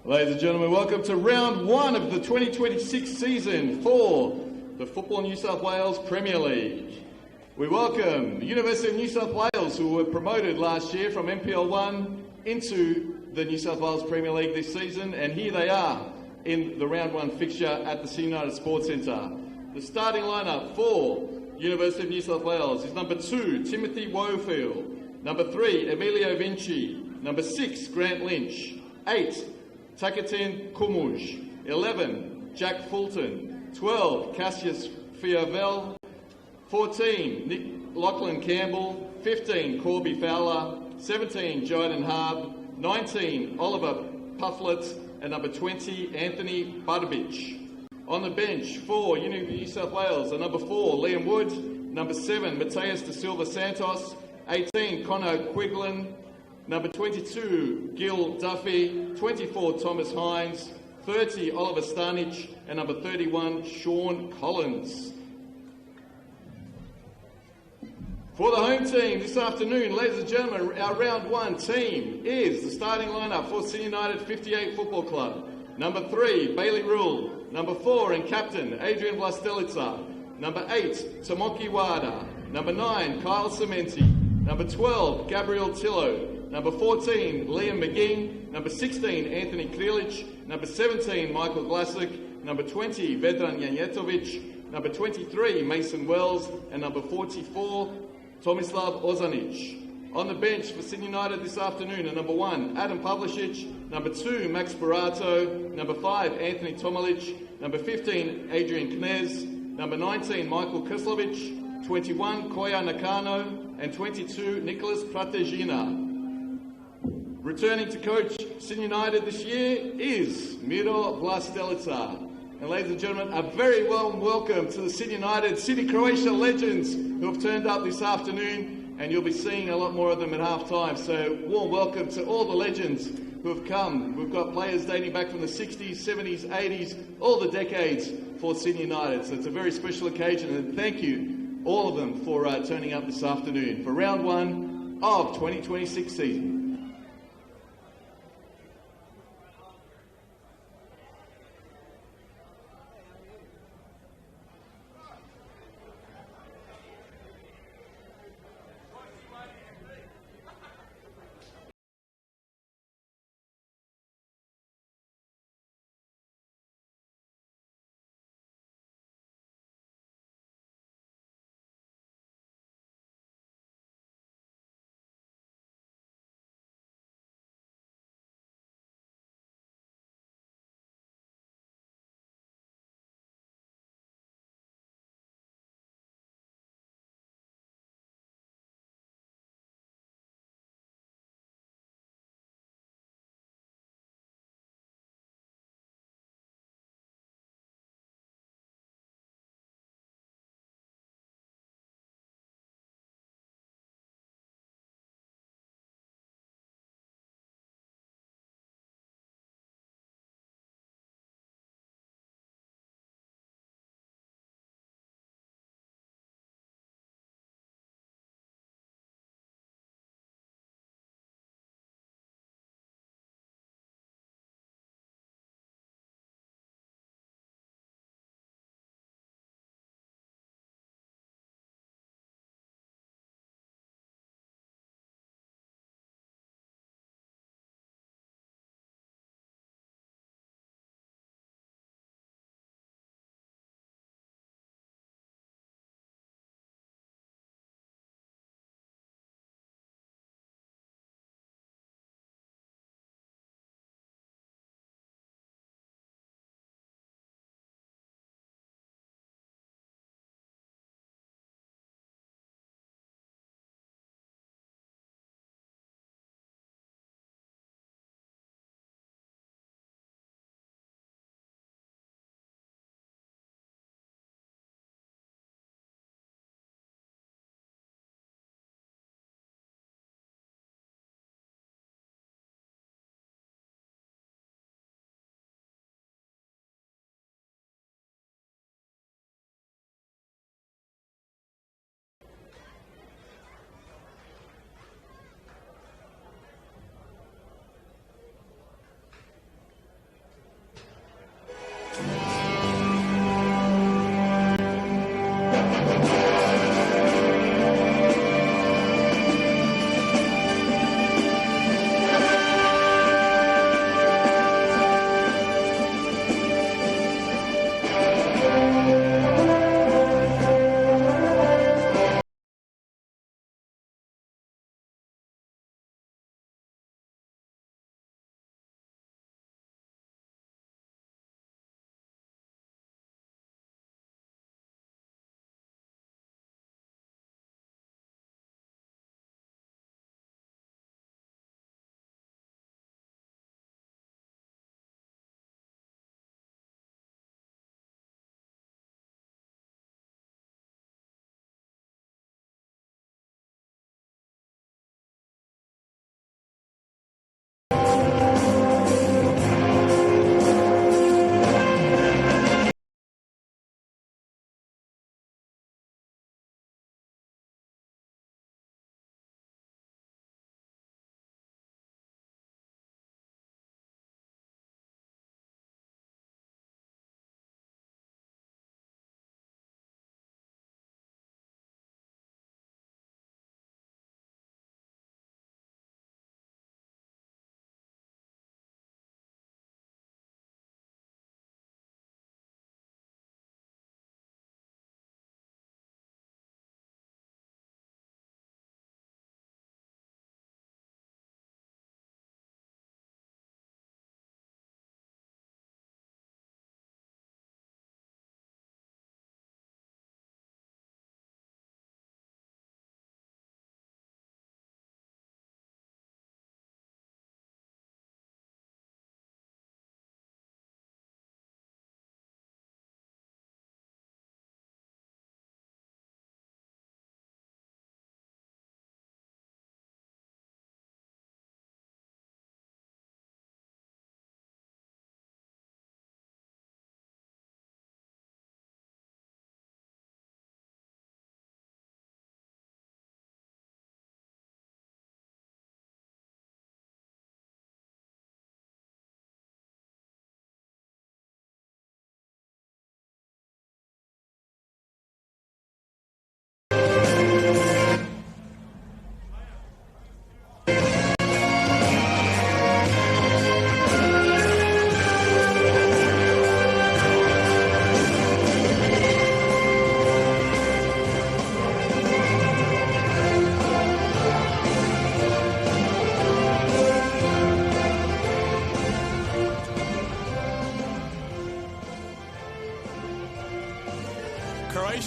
Ladies and gentlemen, welcome to round one of the 2026 season for the Football New South Wales Premier League. We welcome the University of New South Wales, who were promoted last year from NPL 1 into the New South Wales Premier League this season, and here they are in the round one fixture at the Sydney United Sports Centre. The starting lineup for University of New South Wales is number 2, Timothy Wofield, number 3, Emilio Vinci, number 6, Grant Lynch, 8, Takatin Kumuj, 11, Jack Fulton, 12, Cassius Fiovel, 14, Nick Lachlan Campbell, 15, Corby Fowler, 17, Jordan Harb, 19, Oliver Pufflet, and number 20, Anthony Butterbich. On the bench for University of New South Wales are number 4, Liam Wood, number 7, Mateus da Silva Santos, 18, Connor Quiglin, number 22, Gil Duffy, 24, Thomas Hines, 30, Oliver Starnich, and number 31, Sean Collins. For the home team this afternoon, ladies and gentlemen, our round one team is the starting lineup for Sydney United 58 Football Club. Number 3, Bailey Rule. Number 4 and captain, Adrian Vlastelica. Number 8, Tomoki Wada. Number 9, Kyle Cementi. Number 12, Gabriel Tillo. Number 14, Liam McGinn. Number 16, Anthony Krilic. Number 17, Michael Glasic. Number 20, Vedran Janjetovic. Number 23, Mason Wells. And number 44, Tomislav Ozanic. On the bench for Sydney United this afternoon are number 1, Adam Pavlicic, number 2, Max Barato, number 5, Anthony Tomalic, number 15, Adrian Knez, number 19, Michael Kislovic, 21, Koya Nakano, and 22, Nicholas Prategina. Returning to coach Sydney United this year is Miro Vlastelica. And ladies and gentlemen, a very warm welcome to the Sydney United City Croatia legends who have turned up this afternoon, and you'll be seeing a lot more of them at half-time. So warm welcome to all the legends who have come. We've got players dating back from the 60s, 70s, 80s, all the decades for Sydney United. So it's a very special occasion, and thank you, all of them, for turning up this afternoon for round one of 2026 season.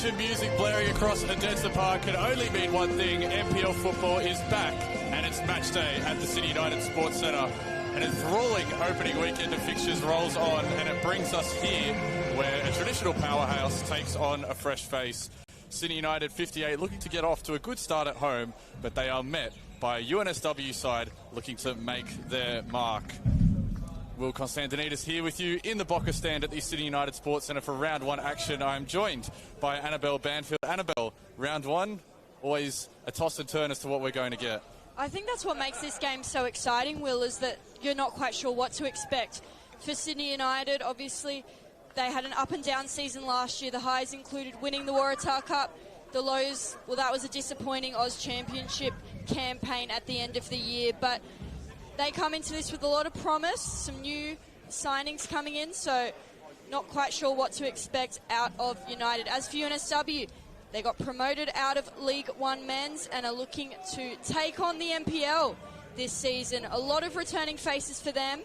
celebration music blaring across Odessa Park can only mean one thing: NPL football is back, and it's match day at the Sydney United Sports Centre. An enthralling opening weekend of fixtures rolls on, and it brings us here where a traditional powerhouse takes on a fresh face. Sydney United 58 looking to get off to a good start at home, but they are met by a UNSW side looking to make their mark. Will Constantinides here with you in the Boca stand at the Sydney United Sports Centre for round one action. I'm joined by Annabelle Banfield. Annabelle, round one, always a toss and turn as to what we're going to get. I think that's what makes this game so exciting, Will, is that you're not quite sure what to expect. For Sydney United, obviously, they had an up and down season last year. The highs included winning the Waratah Cup. The lows, well, that was a disappointing Oz Championship campaign at the end of the year, but they come into this with a lot of promise, some new signings coming in, so not quite sure what to expect out of United. As for UNSW, they got promoted out of League One Men's and are looking to take on the NPL this season. A lot of returning faces for them,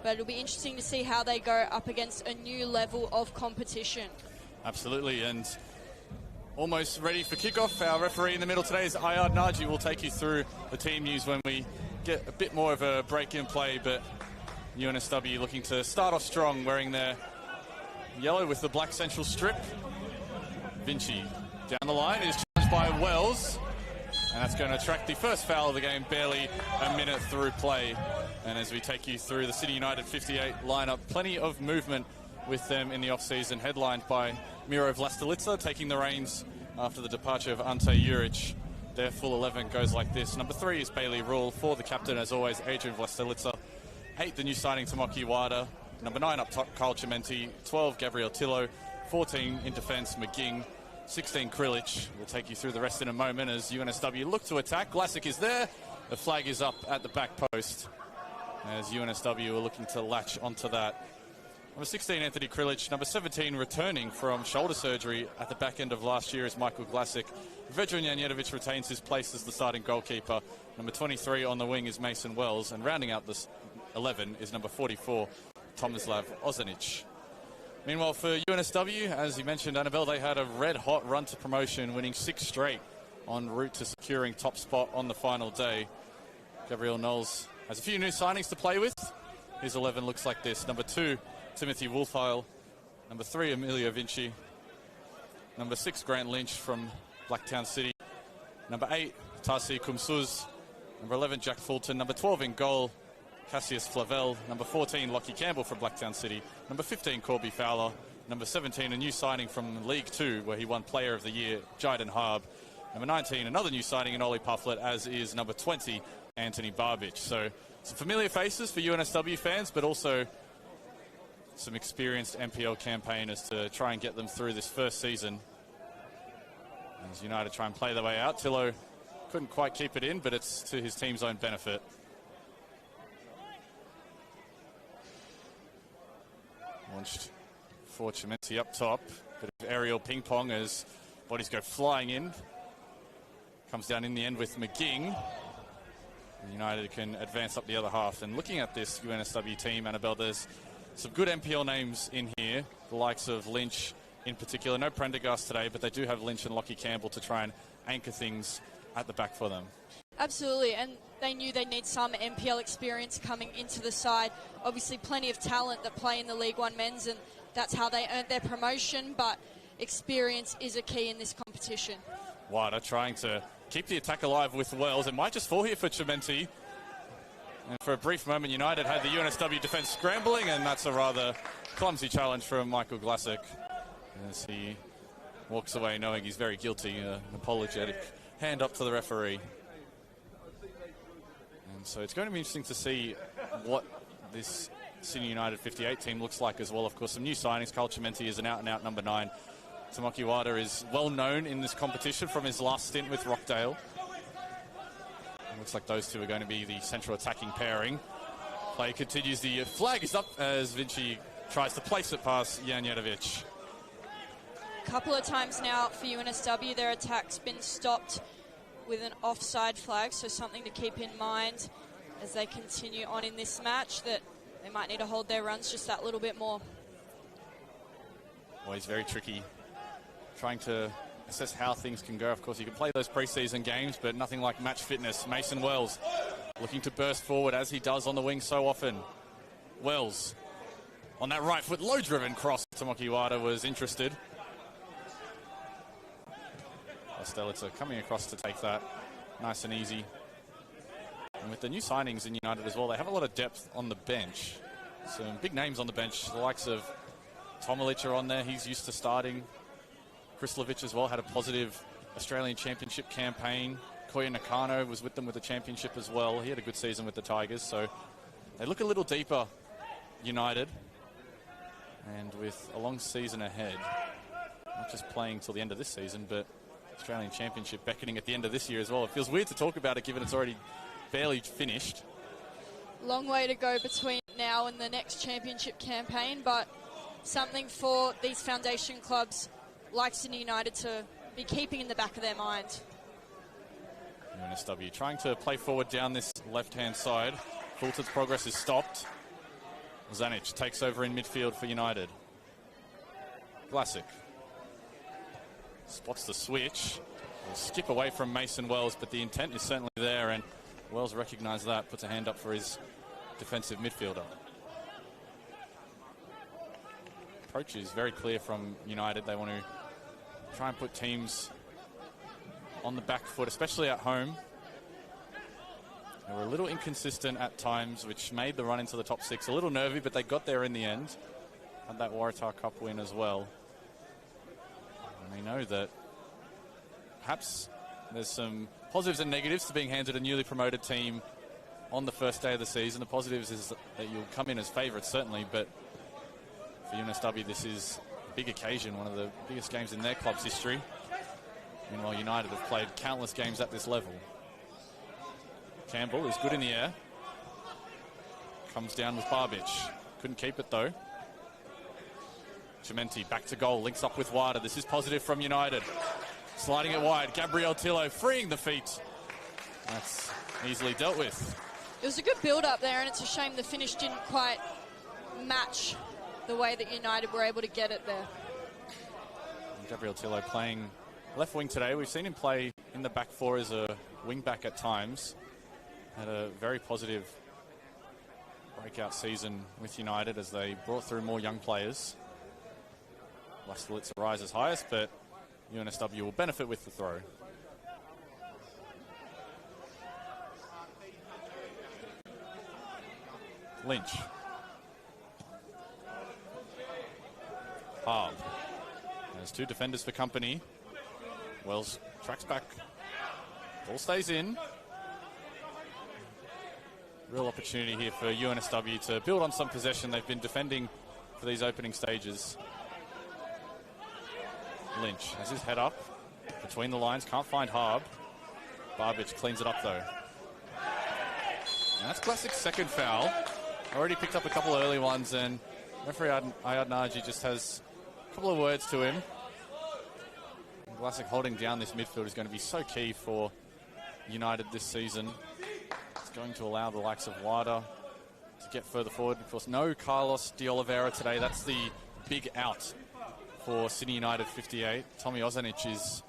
but it'll be interesting to see how they go up against a new level of competition. Absolutely, and almost ready for kickoff. Our referee in the middle today is Ayad Naji. We'll take you through the team news when we get a bit more of a break in play, but UNSW looking to start off strong, wearing their yellow with the black central strip. Vinci down the line is challenged by Wells, and that's going to attract the first foul of the game, barely a minute through play. And as we take you through the City United 58 lineup, plenty of movement with them in the off-season, headlined by Miro Vlastelica taking the reins after the departure of Ante Juric. Their full 11 goes like this. Number 3 is Bailey Rule. 4, the captain, as always, Adrian Vlastelica. 8, the new signing, Tomoki Wada. Number 9 up top, Carl Chimenti. 12, Gabriel Tillo. 14 in defence, McGing. 16, Krilic. We'll take you through the rest in a moment as UNSW look to attack. Glasic is there. The flag is up at the back post as UNSW are looking to latch onto that. Number 16, Anthony Krilic. Number 17, returning from shoulder surgery at the back end of last year, is Michael Glasic. Vedran Janjetovic retains his place as the starting goalkeeper. Number 23 on the wing is Mason Wells, and rounding out this 11 is number 44, Tomislav Ozanic. Meanwhile, for UNSW, as you mentioned, Annabelle, they had a red-hot run to promotion, winning 6 straight en route to securing top spot on the final day. Gabriel Knowles has a few new signings to play with. His 11 looks like this. Number 2, Timothy Wolfheil. Number 3, Emilio Vinci. Number 6, Grant Lynch from Blacktown City. Number 8, Tarsi Kumsuz. Number 11, Jack Fulton. Number 12 in goal, Cassius Flavel. Number 14, Lockie Campbell from Blacktown City. Number 15, Corby Fowler. Number 17, a new signing from League 2, where he won Player of the Year, Jayden Harb. Number 19, another new signing in Ollie Pufflet, as is number 20, Anthony Barbich. So some familiar faces for UNSW fans, but also some experienced NPL campaigners to try and get them through this first season. As United try and play their way out, Tillo couldn't quite keep it in, but it's to his team's own benefit. Launched for Chimenti up top. Bit of aerial ping pong as bodies go flying in. Comes down in the end with McGing. United can advance up the other half. And looking at this UNSW team, Annabelle, there's some good NPL names in here. The likes of Lynch in particular. No Prendergast today, but they do have Lynch and Lockie Campbell to try and anchor things at the back for them. Absolutely, and they knew they'd need some NPL experience coming into the side. Obviously plenty of talent that play in the League One Men's, and that's how they earned their promotion, but experience is a key in this competition. Wada trying to keep the attack alive with Wells. It might just fall here for Chimenti. And for a brief moment, United had the UNSW defence scrambling, and that's a rather clumsy challenge from Michael Glasic as he walks away knowing he's very guilty. An apologetic hand up to the referee. And so it's going to be interesting to see what this Sydney United 58 team looks like as well. Of course, some new signings. Carl Chimenti is an out-and-out number 9. Tomoki Wada is well known in this competition from his last stint with Rockdale. It looks like those two are going to be the central attacking pairing. Play continues. The flag is up as Vinci tries to place it past Janjetovic. A couple of times now for UNSW, their attack's been stopped with an offside flag, so something to keep in mind as they continue on in this match, that they might need to hold their runs just that little bit more. Always very tricky trying to assess how things can go. Of course, you can play those preseason games, but nothing like match fitness. Mason Wells looking to burst forward as he does on the wing so often. Wells on that right foot, low-driven cross. Tomoki Wada was interested. Stelitzer coming across to take that nice and easy. And with the new signings in United as well, they have a lot of depth on the bench. Some big names on the bench, the likes of Tomilic are on there. He's used to starting. Krislovic as well had a positive Australian Championship campaign. Koya Nakano was with them with the championship as well. He had a good season with the Tigers, so they look a little deeper, United. And with a long season ahead, not just playing till the end of this season, but Australian Championship beckoning at the end of this year as well. It feels weird to talk about it given it's already barely finished. Long way to go between now and the next championship campaign, but something for these foundation clubs like Sydney United to be keeping in the back of their mind. UNSW trying to play forward down this left-hand side. Fulton's progress is stopped. Zanic takes over in midfield for United. Vlasic spots the switch. Will skip away from Mason Wells, but the intent is certainly there, and Wells recognised that, puts a hand up for his defensive midfielder. Approach is very clear from United. They want to try and put teams on the back foot, especially at home. They were a little inconsistent at times, which made the run into the top six a little nervy, but they got there in the end. Had that Waratah Cup win as well. And they know that perhaps there's some positives and negatives to being handed a newly promoted team on the first day of the season. The positives is that you'll come in as favourites, certainly, but for UNSW, this is a big occasion, one of the biggest games in their club's history. Meanwhile, United have played countless games at this level. Campbell is good in the air. Comes down with Barbic. Couldn't keep it, though. Chimenti back to goal, links up with Wada. This is positive from United. Sliding it wide, Gabriel Tillo freeing the feet. That's easily dealt with. It was a good build-up there, and it's a shame the finish didn't quite match the way that United were able to get it there. And Gabriel Tillo playing left wing today. We've seen him play in the back four as a wing back at times. Had a very positive breakout season with United as they brought through more young players. Lastelitz rises highest, but UNSW will benefit with the throw. Lynch. Harb. There's two defenders for company. Wells tracks back. Ball stays in. Real opportunity here for UNSW to build on some possession. They've been defending for these opening stages. Lynch has his head up between the lines, can't find Harb. Barbic cleans it up though. And that's Classic's second foul. Already picked up a couple of early ones, and referee Ayad Naji just has a couple of words to him. Classic holding down this midfield is going to be so key for United this season. It's going to allow the likes of Wada to get further forward. Of course, no Carlos de Oliveira today. That's the big out for Sydney United 58. Tommy Ozanic is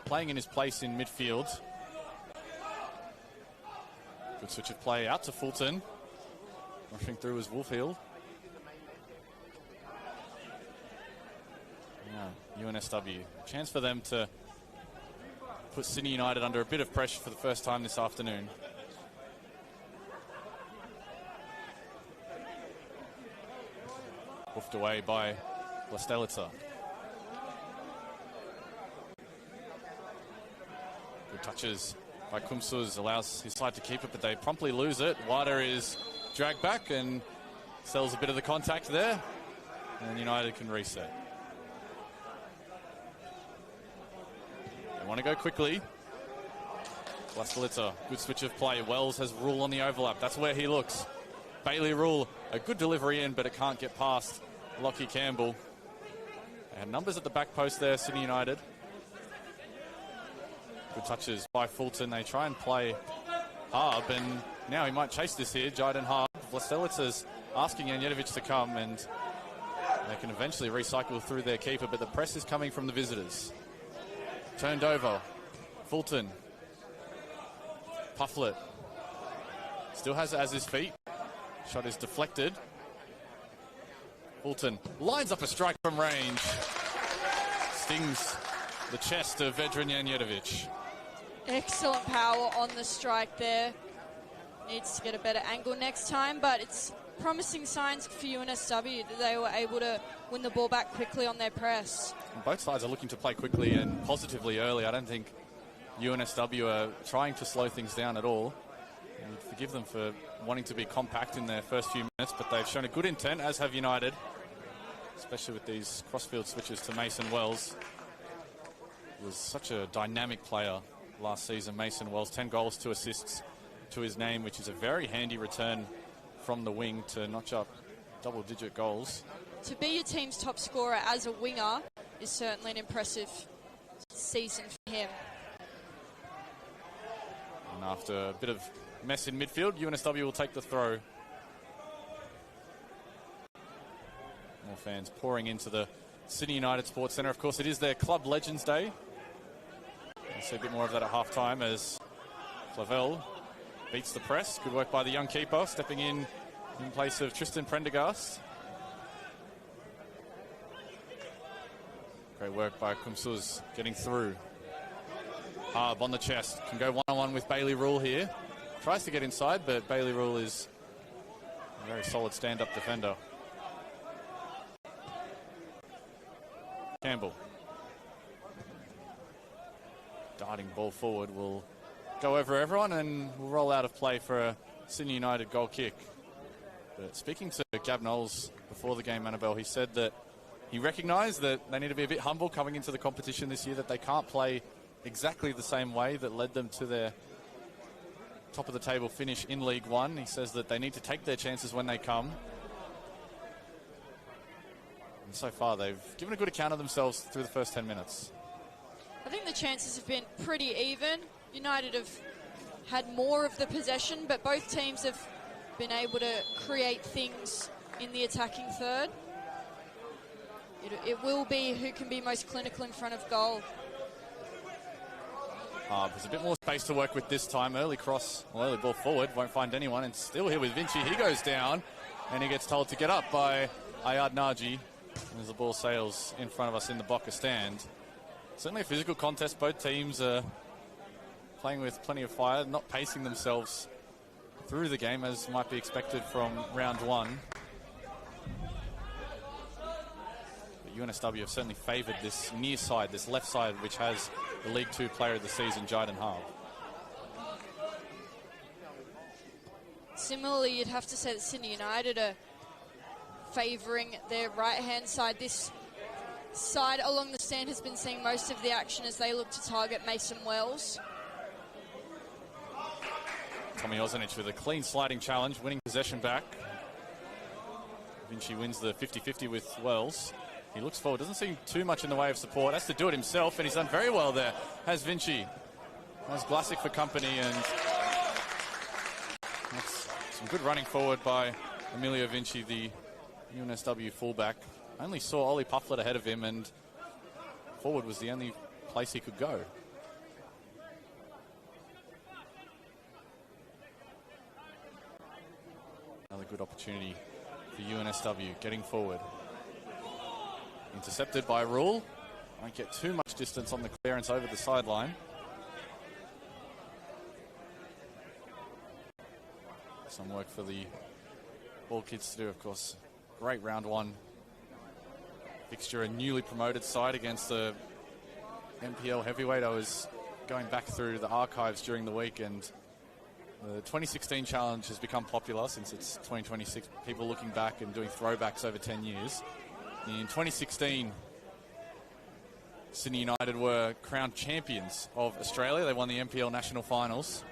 playing in his place in midfield. Good switch of play out to Fulton. Rushing through is Wolffield. Yeah, UNSW. Chance for them to put Sydney United under a bit of pressure for the first time this afternoon. Hoofed away by Lastelitzer. Good touches by Kumsuz, allows his side to keep it, but they promptly lose it. Wada is dragged back and sells a bit of the contact there, and United can reset. They want to go quickly. Lastelitzer, good switch of play. Wells has Rule on the overlap. That's where he looks. Bailey Rule, a good delivery in, but it can't get past Lockie Campbell. They had numbers at the back post there, Sydney United. Good touches by Fulton. They try and play Harb, and now he might chase this here. Jayden Harb. Lastelitz is asking Janjetovic to come, and They can eventually recycle through their keeper, but the press is coming from the visitors. Turned over. Fulton. Pufflet. Still has it as his feet. Shot is deflected. Fulton lines up a strike from range. Stings the chest of Vedran Janjetovic. Excellent power on the strike there. Needs to get a better angle next time, but it's promising signs for UNSW that they were able to win the ball back quickly on their press. And both sides are looking to play quickly and positively early. I don't think UNSW are trying to slow things down at all. And forgive them for wanting to be compact in their first few minutes, but they've shown a good intent, as have United, especially with these crossfield switches to Mason Wells. He was such a dynamic player last season, Mason Wells. 10 goals, 2 assists to his name, which is a very handy return from the wing to notch up double-digit goals. To be your team's top scorer as a winger is certainly an impressive season for him. And after a bit of mess in midfield, UNSW will take the throw. More fans pouring into the Sydney United Sports Centre. Of course, it is their Club Legends Day. We'll see a bit more of that at half-time as Clavel beats the press. Good work by the young keeper, stepping in place of Tristan Prendergast. Great work by Kumsuz getting through. Harb on the chest, can go one-on-one with Bailey Rule here. Tries to get inside, but Bailey Rule is a very solid stand-up defender. Campbell. Darting ball forward will go over everyone and will roll out of play for a Sydney United goal kick. But speaking to Gab Knowles before the game, Annabelle, he said that he recognised that they need to be a bit humble coming into the competition this year, that they can't play exactly the same way that led them to their top of the table finish in League One. He says that they need to take their chances when they come. And so far they've given a good account of themselves through the first 10 minutes. I think the chances have been pretty even. United have had more of the possession, but both teams have been able to create things in the attacking third. It will be who can be most clinical in front of goal. There's a bit more space to work with this time. Early cross, early ball forward, won't find anyone. And still here with Vinci, he goes down and he gets told to get up by Ayad Naji as the ball sails in front of us in the Boca stand. Certainly a physical contest. Both teams are playing with plenty of fire, not pacing themselves through the game as might be expected from round one. But UNSW have certainly favoured this near side, this left side, which has the League Two player of the season, Jayden Harb. Similarly, you'd have to say that Sydney United are favouring their right-hand side. This side along the stand has been seeing most of the action as they look to target Mason Wells. Tommy Ozanic with a clean sliding challenge, winning possession back. Vinci wins the 50-50 with Wells. He looks forward, doesn't see too much in the way of support, has to do it himself, and he's done very well there. Has Vinci. Has Vlasic for company, and that's some good running forward by Emilio Vinci, the UNSW fullback. Only saw Ollie Pufflet ahead of him, and forward was the only place he could go. Another good opportunity for UNSW getting forward. Intercepted by Rule. Won't get too much distance on the clearance over the sideline. Some work for the Ball Kids to do, of course. Great round one fixture, a newly promoted side against the NPL heavyweight. I was going back through the archives during the week, and the 2016 challenge has become popular since it's 2026. People looking back and doing throwbacks over 10 years. In 2016, Sydney United were crowned champions of Australia. They won the NPL National Finals.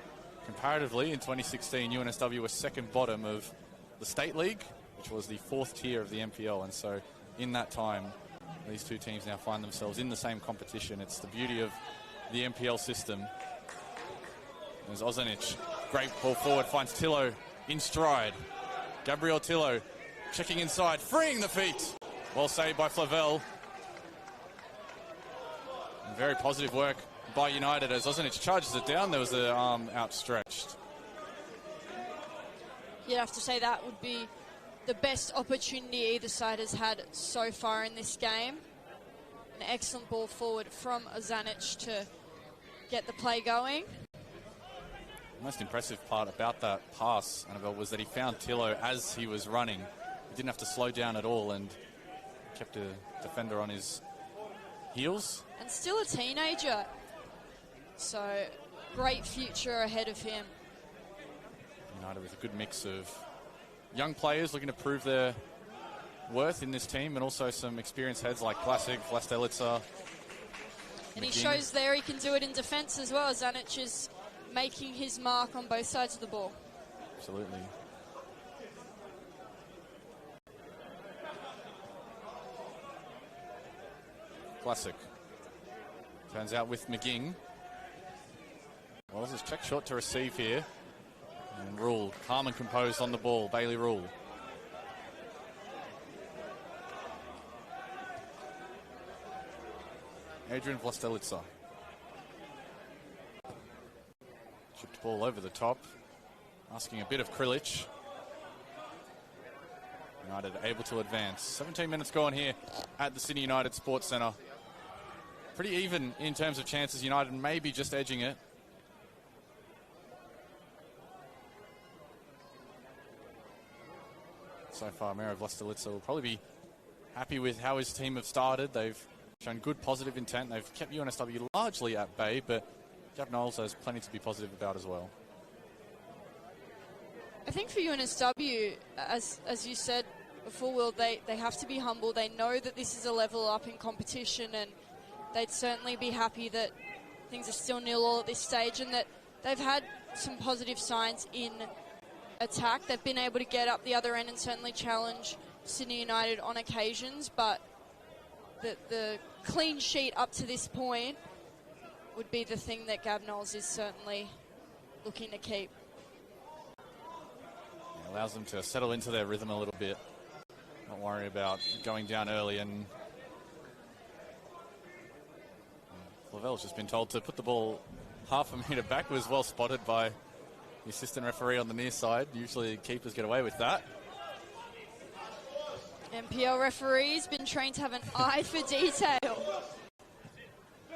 Comparatively, in 2016, UNSW was second bottom of the State League, which was the fourth tier of the NPL. And so in that time, these two teams now find themselves in the same competition. It's the beauty of the NPL system. There's Ozanic. Great ball forward, finds Tillo in stride. Gabriel Tillo checking inside, freeing the feet Well saved by Flavel. And very positive work by United as Ozanic charges it down. There was the arm outstretched. You'd have to say that would be the best opportunity either side has had so far in this game. An excellent ball forward from Ozanic to get the play going. The most impressive part about that pass, Annabelle, was that he found Tillo as he was running. He didn't have to slow down at all and kept a defender on his heels. And still a teenager. So, great future ahead of him. United with a good mix of young players looking to prove their worth in this team, and also some experienced heads like Classic, Vlastelica. And he shows there he can do it in defence as well. Ozanic is making his mark on both sides of the ball. Absolutely. Classic. Turns out with McGing. Well, this is check shot to receive here. And Rule, calm and composed on the ball. Bailey Rule. Adrian Vlastelica. Chipped ball over the top. Asking a bit of Krilic. United able to advance. 17 minutes gone here at the Sydney United Sports Centre. Pretty even in terms of chances. United maybe just edging it. So far, Miro Vlastelica will probably be happy with how his team have started. They've shown good positive intent. They've kept UNSW largely at bay, but Gav Knowles has plenty to be positive about as well. I think for UNSW, as you said before, Will, they have to be humble. They know that this is a level up in competition, and they'd certainly be happy that things are still 0-0 at this stage, and that they've had some positive signs in attack. They've been able to get up the other end and certainly challenge Sydney United on occasions, but the clean sheet up to this point would be the thing that Gav Knowles is certainly looking to keep. It allows them to settle into their rhythm a little bit, not worry about going down early. And Flavel's just been told to put the ball half a metre back. Was well spotted by the assistant referee on the near side. Usually keepers get away with that. NPL referee's been trained to have an eye for detail.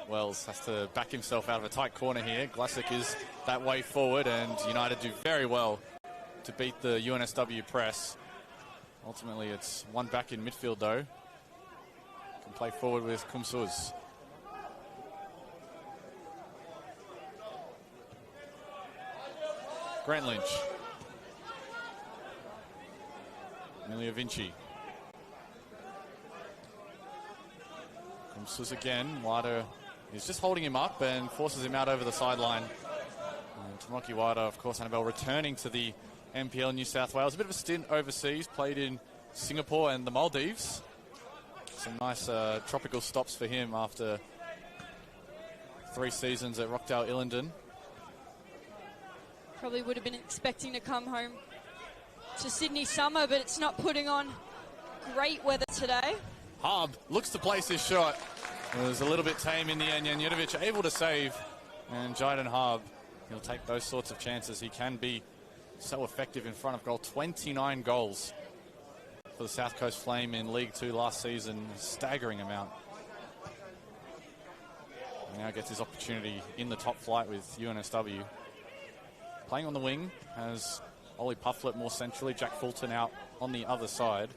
Wells has to back himself out of a tight corner here. Glasic is that way forward, and United do very well to beat the UNSW press. Ultimately, it's one back in midfield, though. Can play forward with Kumsuz. Grant Lynch. Emilio Vinci. Kumsuz again. Wada is just holding him up and forces him out over the sideline. And Tomoki Wada, of course, Annabelle, returning to the NPL New South Wales. A bit of a stint overseas, played in Singapore and the Maldives. Some nice tropical stops for him after 3 seasons at Rockdale Illingdon. Probably would have been expecting to come home to Sydney summer, but it's not putting on great weather today. Harb looks to place his shot. It was a little bit tame in the end. Janjutovic able to save. And Jayden Harb, he'll take those sorts of chances. He can be so effective in front of goal. 29 goals for the South Coast Flame in League 2 last season. A staggering amount. He now gets his opportunity in the top flight with UNSW. Playing on the wing has Ollie Pufflet more centrally. Jack Fulton out on the other side.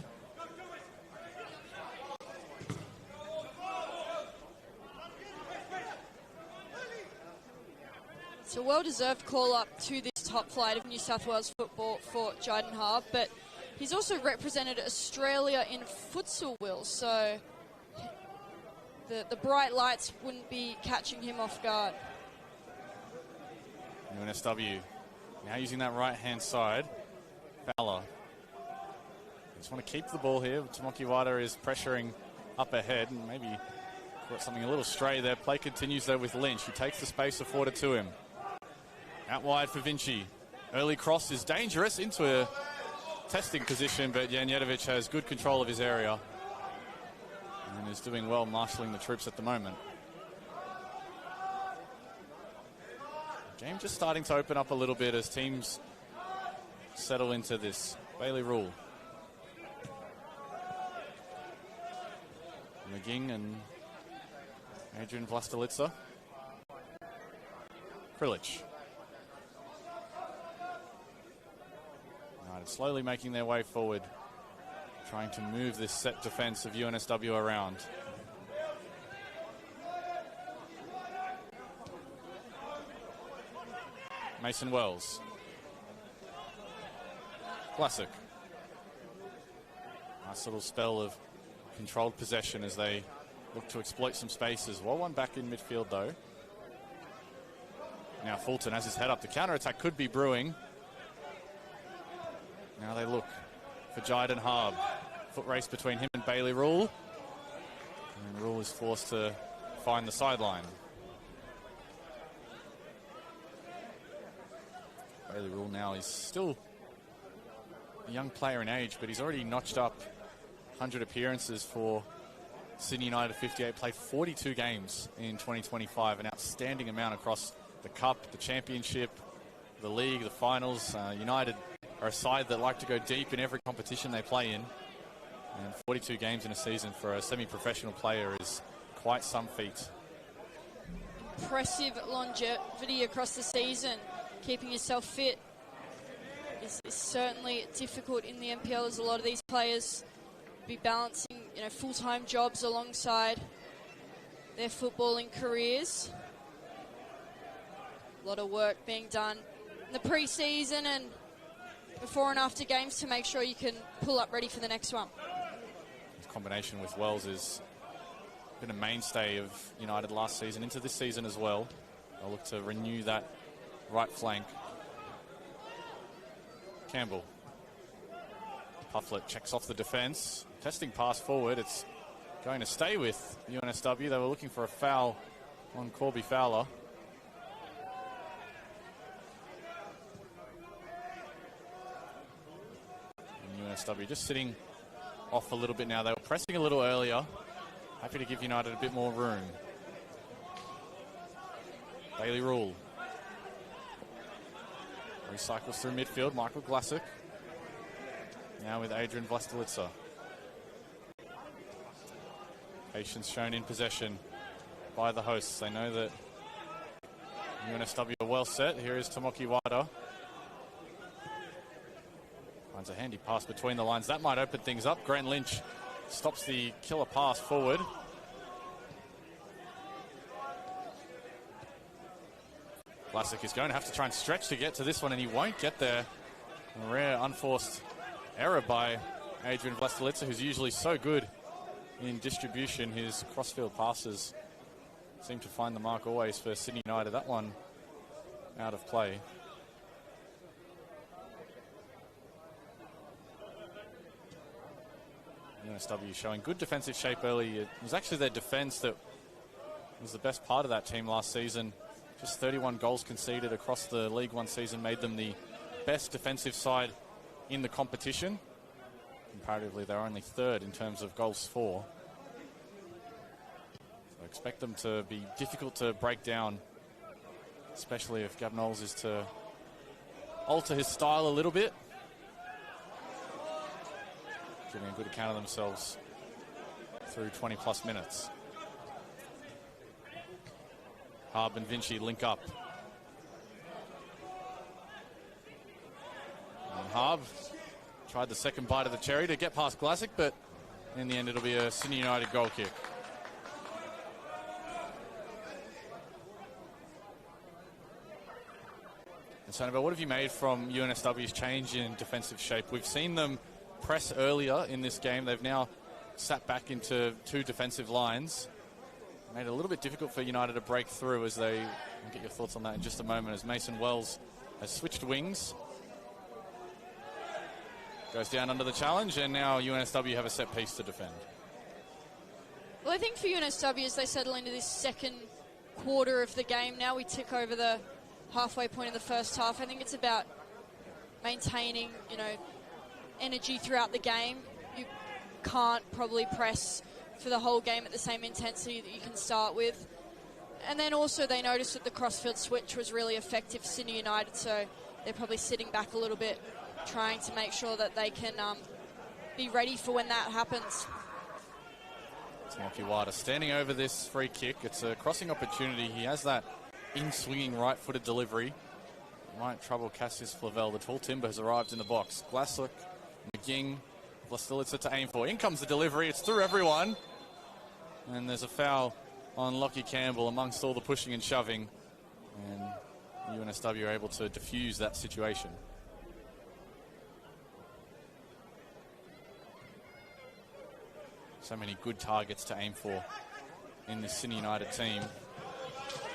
It's a well-deserved call-up to this top flight of New South Wales football for Jayden Harb, but he's also represented Australia in futsal, Will, so the bright lights wouldn't be catching him off guard. UNSW now using that right-hand side. Fowler. Just want to keep the ball here. Tomoki Wada is pressuring up ahead and maybe got something a little stray there. Play continues though with Lynch, who takes the space afforded to him. Out wide for Vinci. Early cross is dangerous into a testing position, but Janjutovic has good control of his area. and is doing well marshalling the troops at the moment. Game just starting to open up a little bit as teams settle into this. Bailey Rule. McGing and Adrian Vlastelica. Krilich. United slowly making their way forward, trying to move this set defence of UNSW around. Mason Wells. Classic. Nice little spell of controlled possession as they look to exploit some spaces. Well, one back in midfield though. Now Fulton has his head up. The counter-attack could be brewing. Now they look for Jyden Harb. Foot race between him and Bailey Rule. And Rule is forced to find the sideline. Bailey Rule now is still a young player in age, but he's already notched up 100 appearances for Sydney United 58, played 42 games in 2025, an outstanding amount across the Cup, the Championship, the League, the Finals. United are a side that like to go deep in every competition they play in, and 42 games in a season for a semi-professional player is quite some feat. Impressive longevity across the season. Keeping yourself fit is certainly difficult in the NPL, as a lot of these players be balancing, full-time jobs alongside their footballing careers. A lot of work being done in the pre-season and before and after games to make sure you can pull up ready for the next one. His combination with Wells has been a mainstay of United last season into this season as well. They'll look to renew that right flank. Campbell. Pufflet checks off the defence. Testing pass forward. It's going to stay with UNSW. They were looking for a foul on Corby Fowler. And UNSW just sitting off a little bit now. They were pressing a little earlier. Happy to give United a bit more room. Bailey Rule. Recycles through midfield. Michael Glassick. Now with Adrian Vlastelica. Patience shown in possession by the hosts. They know that UNSW are well set. Here is Tomoki Wada. Finds a handy pass between the lines. That might open things up. Grant Lynch stops the killer pass forward. Glassick is going to have to try and stretch to get to this one, and he won't get there. A rare unforced error by Adrian Vlastelica, who's usually so good in distribution. His crossfield passes seem to find the mark always for Sydney United. That one out of play. UNSW showing good defensive shape early. It was actually their defence that was the best part of that team last season. Just 31 goals conceded across the League One season made them the best defensive side in the competition. Comparatively, they're only third in terms of goals for. So I expect them to be difficult to break down, especially if Gab Knowles is to alter his style a little bit. Giving a good account of themselves through 20-plus minutes. Harb and Vinci link up. And Harb tried the second bite of the cherry to get past Glassick, but in the end it'll be a Sydney United goal kick. And so, what have you made from UNSW's change in defensive shape? We've seen them press earlier in this game. They've now sat back into two defensive lines. Made it a little bit difficult for United to break through as they... I'll get your thoughts on that in just a moment, as Mason Wells has switched wings. Goes down under the challenge, and now UNSW have a set piece to defend. Well, I think for UNSW, as they settle into this second quarter of the game, now we tick over the halfway point of the first half. I think it's about maintaining, energy throughout the game. You can't probably press for the whole game at the same intensity that you can start with. And then also they noticed that the crossfield switch was really effective for Sydney United, so they're probably sitting back a little bit, trying to make sure that they can be ready for when that happens. Timothy Wilder standing over this free kick. It's a crossing opportunity. He has that in-swinging right-footed delivery. Might trouble Cassius Flavel. The tall timber has arrived in the box. Glaslick, McGing, Vlastilica to aim for. In comes the delivery. It's through everyone. And there's a foul on Lockie Campbell amongst all the pushing and shoving. And UNSW are able to defuse that situation. So many good targets to aim for in this Sydney United team.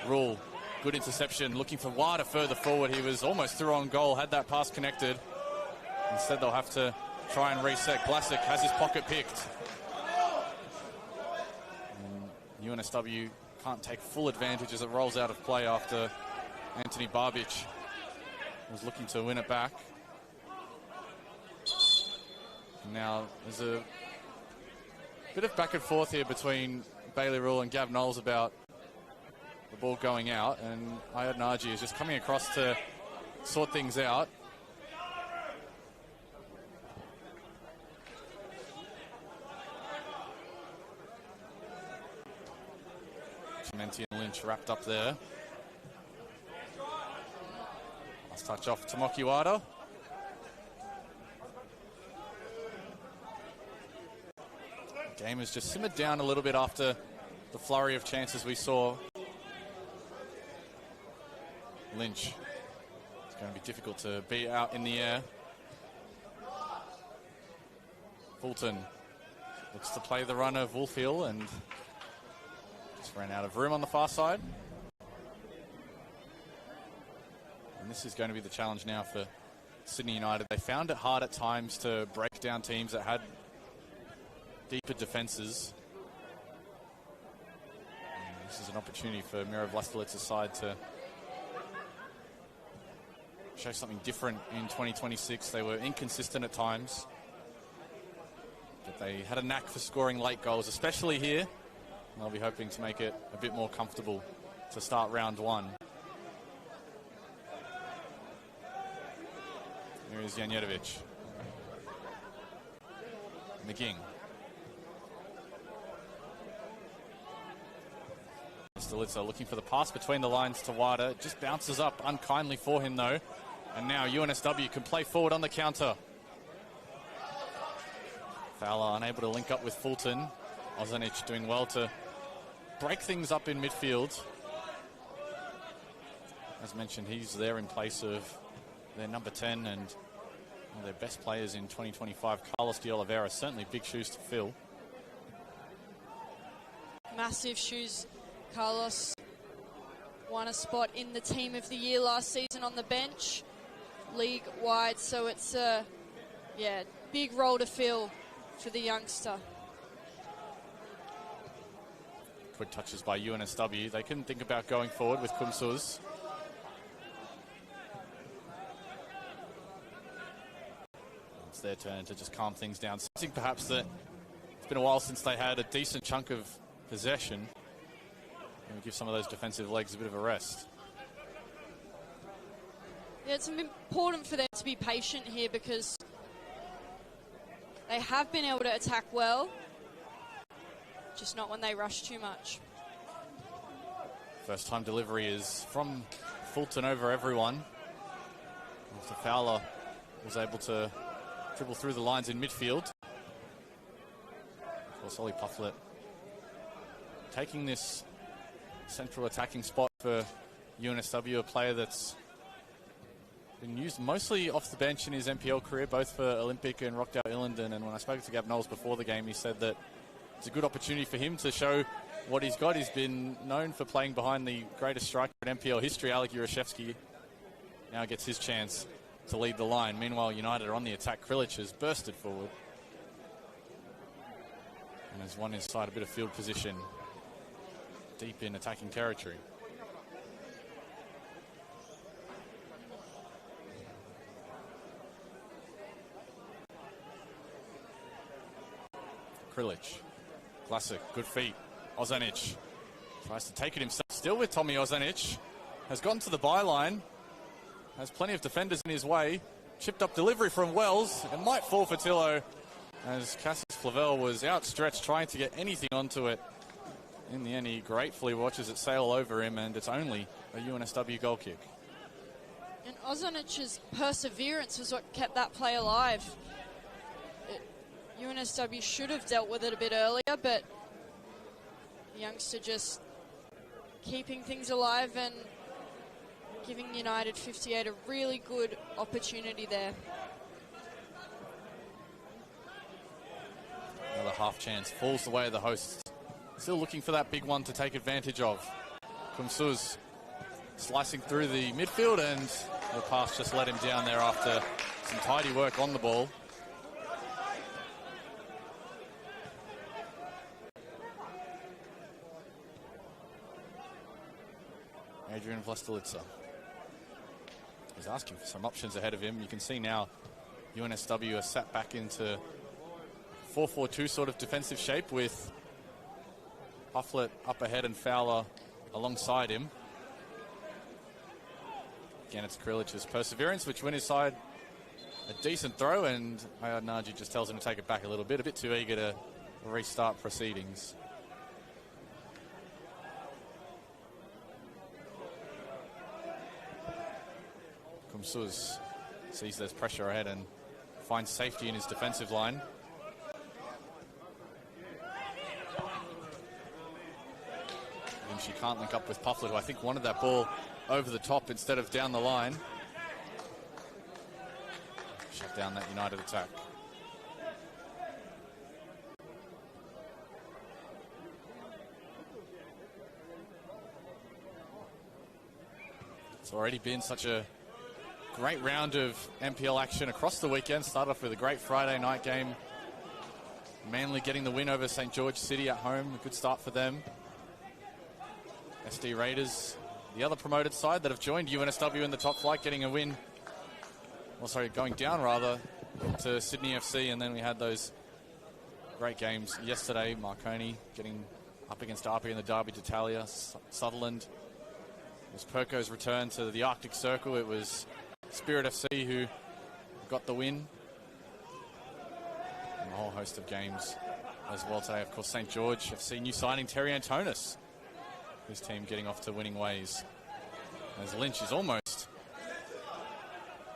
Rule, good interception, looking for Wilder further forward. He was almost through on goal, had that pass connected. Instead, they'll have to try and reset. Glasic has his pocket picked. And UNSW can't take full advantage as it rolls out of play after Anthony Barbic was looking to win it back. And now there's a bit of back and forth here between Bailey Rule and Gav Knowles about the ball going out, and Ayad Naji is just coming across to sort things out. Chimenti and Lynch wrapped up there. Last touch off to Moki Wada. Game has just simmered down a little bit after the flurry of chances we saw. Lynch. It's going to be difficult to be out in the air. Fulton looks to play the run of Woolfield and just ran out of room on the far side. And this is going to be the challenge now for Sydney United. They found it hard at times to break down teams that had deeper defences. This is an opportunity for Miro Vlastilica's side to show something different in 2026. They were inconsistent at times, but they had a knack for scoring late goals, especially here. And they'll be hoping to make it a bit more comfortable to start round one. Here is Janjetovic. McGing. Stalitza looking for the pass between the lines to Wada. It just bounces up unkindly for him though. And now UNSW can play forward on the counter. Fowler unable to link up with Fulton. Ozanic doing well to break things up in midfield. As mentioned, he's there in place of their number 10 and one of their best players in 2025, Carlos de Oliveira. Certainly big shoes to fill. Massive shoes. Carlos won a spot in the Team of the Year last season on the bench, league-wide, so it's a big role to fill for the youngster. Quick touches by UNSW. They can think about going forward with Kumsuz. It's their turn to just calm things down. Sensing perhaps that it's been a while since they had a decent chunk of possession. And give some of those defensive legs a bit of a rest. Yeah, it's important for them to be patient here because they have been able to attack well, just not when they rush too much. First time delivery is from Fulton over everyone. After Fowler was able to dribble through the lines in midfield. Of course, Ollie Pufflet taking this central attacking spot for UNSW, a player that's been used mostly off the bench in his NPL career, both for Olympic and Rockdale Illingdon. And when I spoke to Gab Knowles before the game, he said that it's a good opportunity for him to show what he's got. He's been known for playing behind the greatest striker in NPL history, Alec Jurashevsky. Now gets his chance to lead the line. Meanwhile, United are on the attack. Krilic has bursted forward and has won inside a bit of field position, deep in attacking territory. Krilic Classic, good feet. Ozanic tries to take it himself. Still with Tommy Ozanic. Has gotten to the byline. Has plenty of defenders in his way. Chipped up delivery from Wells. It might fall for Tillo, as Cassius Flavel was outstretched trying to get anything onto it. In the end, he gratefully watches it sail over him, and it's only a UNSW goal kick. And Ozanic's perseverance was what kept that play alive. UNSW should have dealt with it a bit earlier, but the youngster just keeping things alive and giving United 58 a really good opportunity there. Another half chance falls the way of the hosts. Still looking for that big one to take advantage of. Kumsuz slicing through the midfield, and the pass just let him down there after some tidy work on the ball. Adrian Vlastelica is asking for some options ahead of him. You can see now UNSW are sat back into 4-4-2 sort of defensive shape with Hufflett up ahead and Fowler alongside him. Again, it's Krilic's perseverance which win his side a decent throw, and Ayad Naji just tells him to take it back a little bit, a bit too eager to restart proceedings. Kumsuz sees there's pressure ahead and finds safety in his defensive line. She can't link up with Puffler, who I think wanted that ball over the top instead of down the line. Shut down that United attack. It's already been such a great round of NPL action across the weekend. Started off with a great Friday night game. Manly getting the win over St. George City at home. A good start for them. SD Raiders, the other promoted side that have joined UNSW in the top flight, getting a win. Well, sorry, going down rather to Sydney FC, and then we had those great games yesterday. Marconi getting up against Arpy in the Derby d'Italia. Sutherland. It was Perco's return to the Arctic Circle. It was Spirit FC who got the win. And a whole host of games as well today. Of course, St. George FC new signing Terry Antonis. His team getting off to winning ways, as Lynch is almost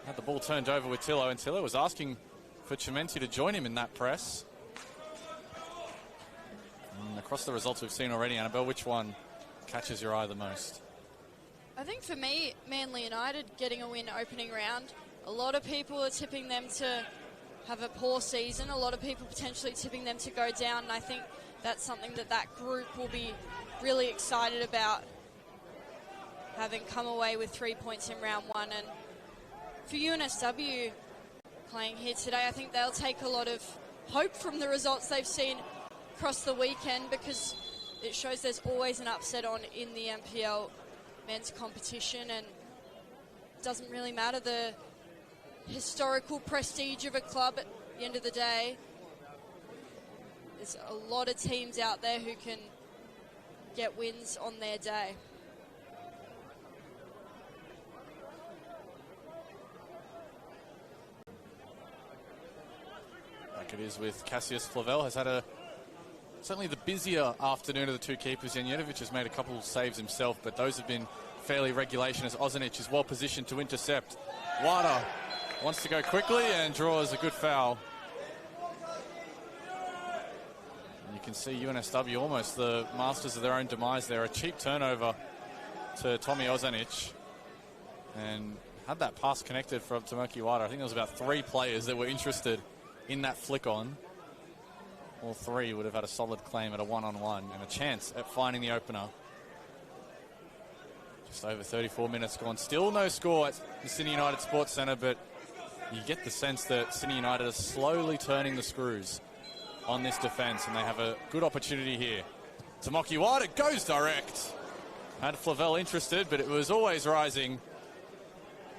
had the ball turned over with Tillo, and Tillo was asking for Chimenti to join him in that press. And across the results we've seen already, Annabelle, which one catches your eye the most? I think for me, Manly United getting a win opening round. A lot of people are tipping them to have a poor season. A lot of people potentially tipping them to go down, and I think that's something that group will be really excited about, having come away with 3 points in round one. And for UNSW playing here today, I think they'll take a lot of hope from the results they've seen across the weekend, because it shows there's always an upset on in the NPL men's competition, and it doesn't really matter the historical prestige of a club at the end of the day. There's a lot of teams out there who can get wins on their day. Like it is with Cassius Flavel, has had certainly the busier afternoon of the two keepers. Janjetovic has made a couple of saves himself, but those have been fairly regulation, as Ozanic is well positioned to intercept. Wada wants to go quickly and draws a good foul. You can see UNSW almost the masters of their own demise there. A cheap turnover to Tommy Ozanic, and had that pass connected from Tomoki Wada. I think there was about 3 players that were interested in that flick on. All 3 would have had a solid claim at a one-on-one and a chance at finding the opener. Just over 34 minutes gone. Still no score at the Sydney United Sports Centre, but you get the sense that Sydney United are slowly turning the screws on this defence, and they have a good opportunity here. Tomoki Wada goes direct. Had Flavel interested, but it was always rising.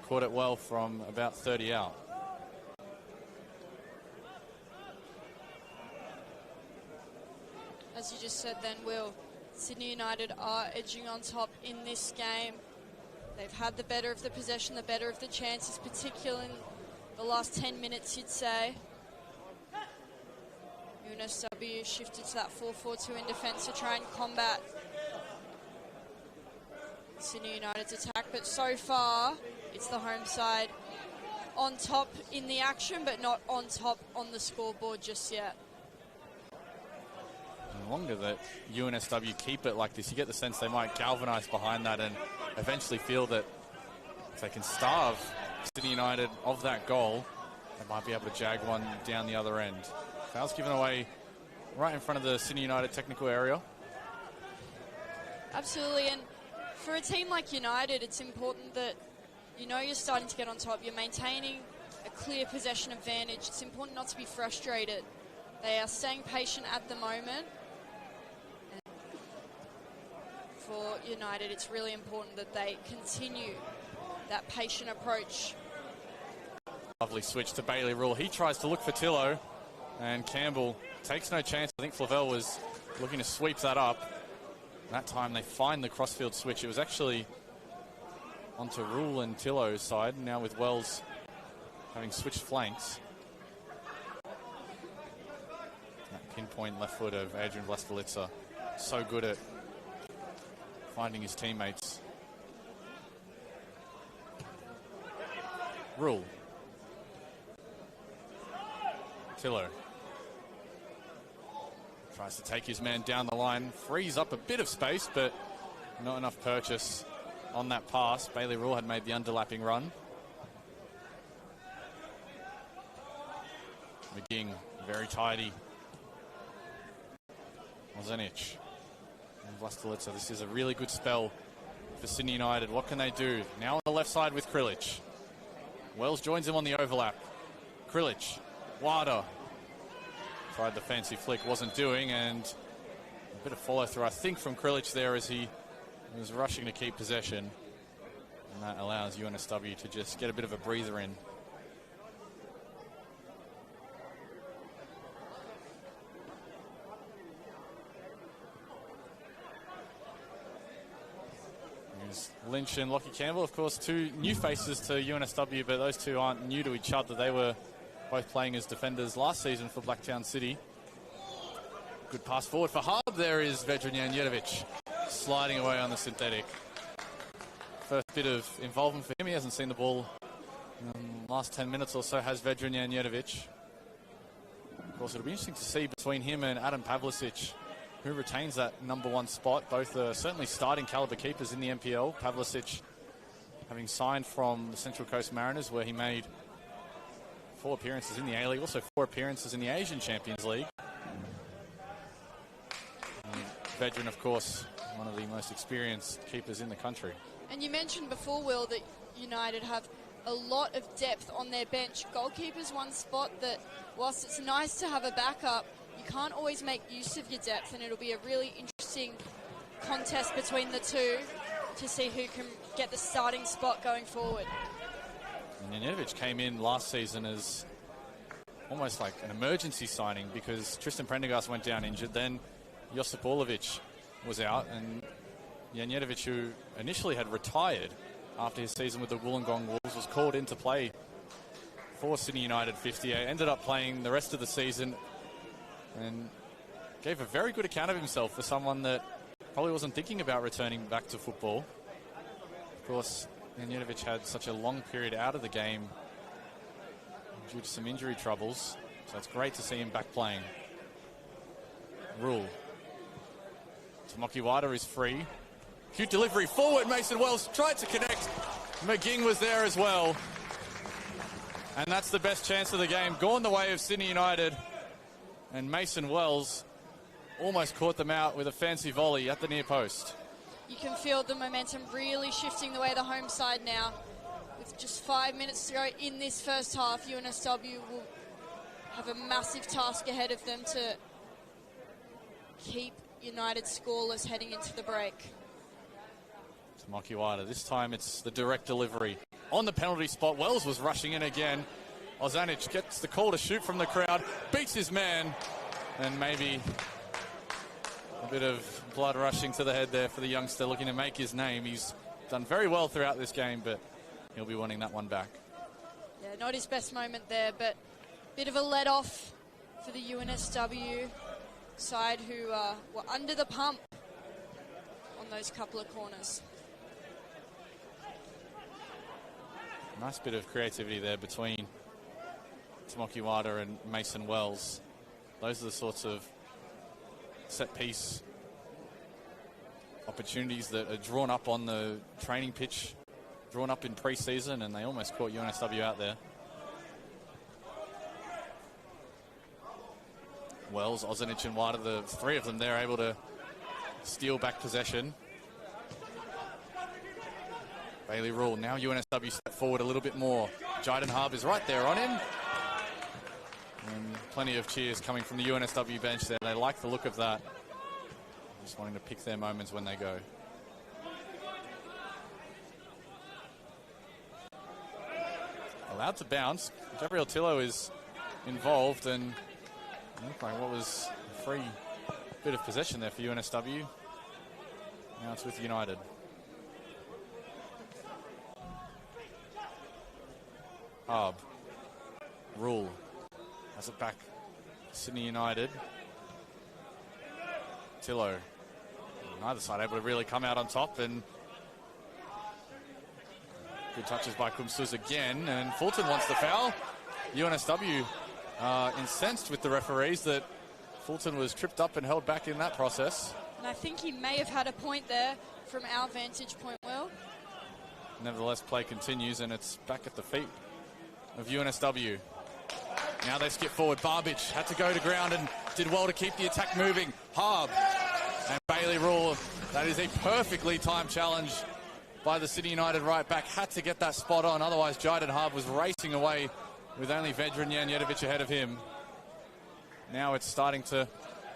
Caught it well from about 30 out. As as you just said then, Will, Sydney United are edging on top in this game. They've had the better of the possession, the better of the chances, particularly in the last 10 minutes, you'd say. UNSW shifted to that 4-4-2 in defence to try and combat Sydney United's attack, but so far it's the home side on top in the action, but not on top on the scoreboard just yet. The longer that UNSW keep it like this, you get the sense they might galvanise behind that and eventually feel that if they can starve Sydney United of that goal, they might be able to jag one down the other end. Foul's given away right in front of the Sydney United technical area. Absolutely, and for a team like United, it's important that you're starting to get on top. You're maintaining a clear possession advantage. It's important not to be frustrated. They are staying patient at the moment. And for United, it's really important that they continue that patient approach. Lovely switch to Bailey Rule. He tries to look for Tillo, and Campbell takes no chance. I think Flavel was looking to sweep that up. That time they find the crossfield switch. It was actually onto Rule and Tillo's side, now with Wells having switched flanks. That pinpoint left foot of Adrian Vlastelica, so good at finding his teammates. Rule. Tillo. Tries to take his man down the line, frees up a bit of space, but not enough purchase on that pass. Bailey Rule had made the underlapping run. McGing, very tidy. Ozenic and Vlastelica. This is a really good spell for Sydney United. What can they do? Now on the left side with Krilic. Wells joins him on the overlap. Krilic, Wada. Tried the fancy flick, wasn't doing, and a bit of follow through, I think, from Krilic there as he was rushing to keep possession. And that allows UNSW to just get a bit of a breather in. Here's Lynch and Lockie Campbell, of course, two new faces to UNSW, but those two aren't new to each other. They were both playing as defenders last season for Blacktown City. Good pass forward for Hub. There is Vedran Janjetovic sliding away on the synthetic. First bit of involvement for him. He hasn't seen the ball in the last 10 minutes or so, has Vedran Janjetovic. Of course, it'll be interesting to see between him and Adam Pavlicic who retains that #1 spot. Both are certainly starting caliber keepers in the NPL. Pavlicic having signed from the Central Coast Mariners, where he made 4 appearances in the A-League, also 4 appearances in the Asian Champions League. And Vedran, of course, one of the most experienced keepers in the country. And you mentioned before, Will, that United have a lot of depth on their bench. Goalkeeper's one spot that, whilst it's nice to have a backup, you can't always make use of your depth, and it'll be a really interesting contest between the two to see who can get the starting spot going forward. And Janjetovic came in last season as almost like an emergency signing because Tristan Prendergast went down injured. Then Josip Orlovic was out, and Janjetovic, who initially had retired after his season with the Wollongong Wolves, was called into play for Sydney United 58. Ended up playing the rest of the season and gave a very good account of himself for someone that probably wasn't thinking about returning back to football. Of course, Janjetovic had such a long period out of the game due to some injury troubles, so it's great to see him back playing. Rule. Tomoki Wada is free. Cute delivery forward. Mason Wells tried to connect. McGing was there as well. And that's the best chance of the game. Gone the way of Sydney United. And Mason Wells almost caught them out with a fancy volley at the near post. You can feel the momentum really shifting the way the home side now. With just 5 minutes to go in this first half, UNSW will have a massive task ahead of them to keep United scoreless heading into the break. Tomoki Wada. This time it's the direct delivery. On the penalty spot, Wells was rushing in again. Ozanic gets the call to shoot from the crowd, beats his man, and maybe A bit of blood rushing to the head there for the youngster looking to make his name. He's done very well throughout this game, but he'll be wanting that one back. Yeah, not his best moment there, but bit of a let-off for the UNSW side who were under the pump on those couple of corners. Nice bit of creativity there between Tomoki Wada and Mason Wells. Those are the sorts of set-piece opportunities that are drawn up on the training pitch, drawn up in pre-season, and they almost caught UNSW out there. Wells, Ozanic and Wada, the three of them there, able to steal back possession. Bailey Rule, now UNSW step forward a little bit more. Jayden Harb is right there on him. And plenty of cheers coming from the UNSW bench there. They like the look of that. Just wanting to pick their moments when they go. Allowed to bounce. Gabriel Tillo is involved, and looked like what was a free bit of possession there for UNSW. Now it's with United. Harb. Rule. Has it back. Sydney United. Tillo. Neither side able to really come out on top, and good touches by Kumsuz again, and Fulton wants the foul. UNSW incensed with the referees that Fulton was tripped up and held back in that process. And I think he may have had a point there from our vantage point, Will. Nevertheless, play continues, and it's back at the feet of UNSW. Now they skip forward. Barbich had to go to ground and did well to keep the attack moving. Harb and Bailey Rule. That is a perfectly timed challenge by the Sydney United right back. Had to get that spot on, otherwise Jayden Harb was racing away with only Vedran Janjetovic ahead of him. Now it's starting to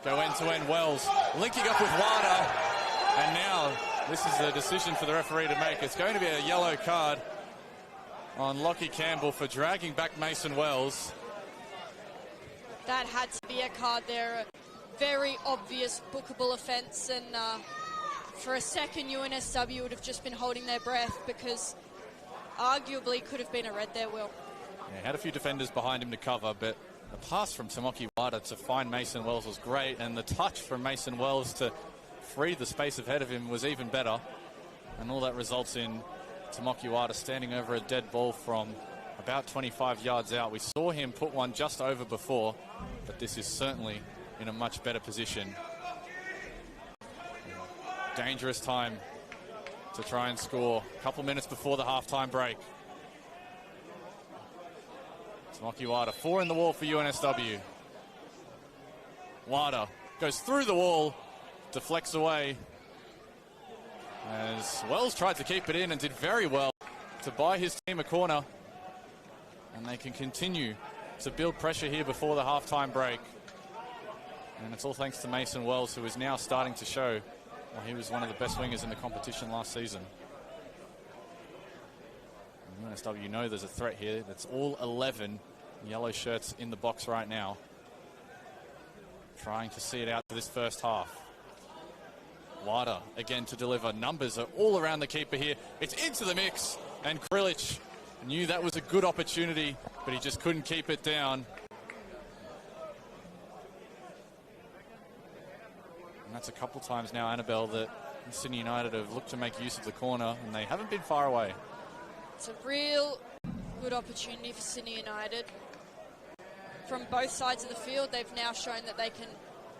go end-to-end. Wells linking up with Wada, and now this is a decision for the referee to make. It's going to be a yellow card on Lockie Campbell for dragging back Mason Wells. That had to be a card there. A very obvious bookable offence, and for a second UNSW would have just been holding their breath, because arguably could have been a red there, Will. Yeah, had a few defenders behind him to cover, but the pass from Tomoki Wada to find Mason Wells was great, and the touch from Mason Wells to free the space ahead of him was even better. And all that results in Tomoki Wada standing over a dead ball from about 25 yards out. We saw him put one just over before, but this is certainly in a much better position. Dangerous time to try and score. A couple minutes before the halftime break. Tomoki Wada, 4 in the wall for UNSW. Wada goes through the wall, deflects away, as Wells tried to keep it in and did very well to buy his team a corner. And they can continue to build pressure here before the halftime break. And it's all thanks to Mason Wells, who is now starting to show why he was one of the best wingers in the competition last season. And UNSW know there's a threat here. That's all 11 yellow shirts in the box right now, trying to see it out to this first half. Wada again to deliver. Numbers are all around the keeper here. It's into the mix, and Krilic knew that was a good opportunity, but he just couldn't keep it down. And that's a couple times now, Annabelle, that Sydney United have looked to make use of the corner, and they haven't been far away. It's a real good opportunity for Sydney United. From both sides of the field, they've now shown that they can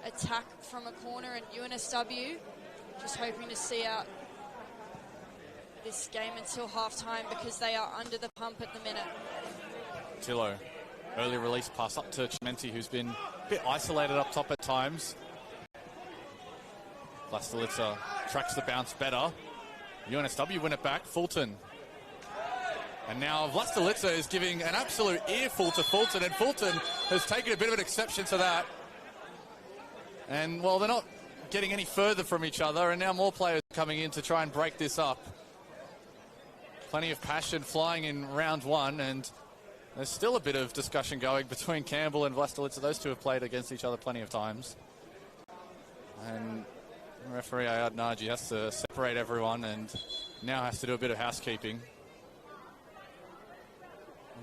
attack from a corner, and UNSW just hoping to see out this game until halftime, because they are under the pump at the minute. Tillo, early release pass up to Chimenti, who's been a bit isolated up top at times. Vlastelica tracks the bounce better. UNSW win it back. Fulton. And now Vlastelica is giving an absolute earful to Fulton, and Fulton has taken a bit of an exception to that. And, well, they're not getting any further from each other, and now more players are coming in to try and break this up. Plenty of passion flying in round one, and there's still a bit of discussion going between Campbell and Vlastelica. Those two have played against each other plenty of times. And Referee Ayad Naji has to separate everyone and now has to do a bit of housekeeping.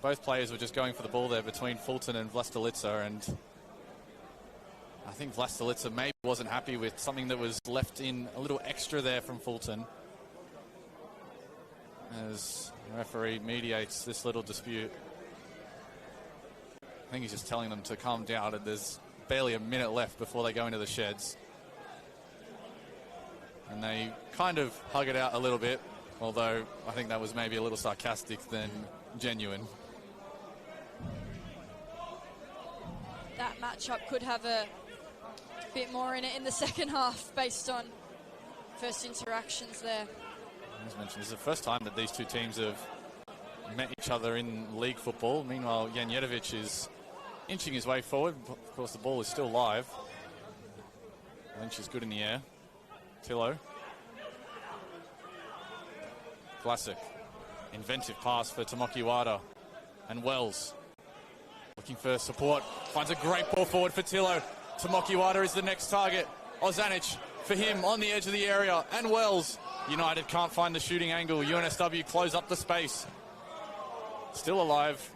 Both players were just going for the ball there between Fulton and Vlastelica, and I think Vlastelica maybe wasn't happy with something that was left in a little extra there from Fulton. As the referee mediates this little dispute. I think he's just telling them to calm down, and there's barely a minute left before they go into the sheds. And they kind of hug it out a little bit, although I think that was maybe a little sarcastic than genuine. That matchup could have a bit more in it in the second half based on first interactions there. As mentioned, this is the first time that these two teams have met each other in league football. Meanwhile, Janjetovic is inching his way forward. Of course, the ball is still live. Lynch is good in the air. Tillo. Classic. Inventive pass for Tomoki Wada. And Wells. Looking for support. Finds a great ball forward for Tillo. Tomoki Wada is the next target. Ozanic for him on the edge of the area. And Wells. United can't find the shooting angle. UNSW close up the space. Still alive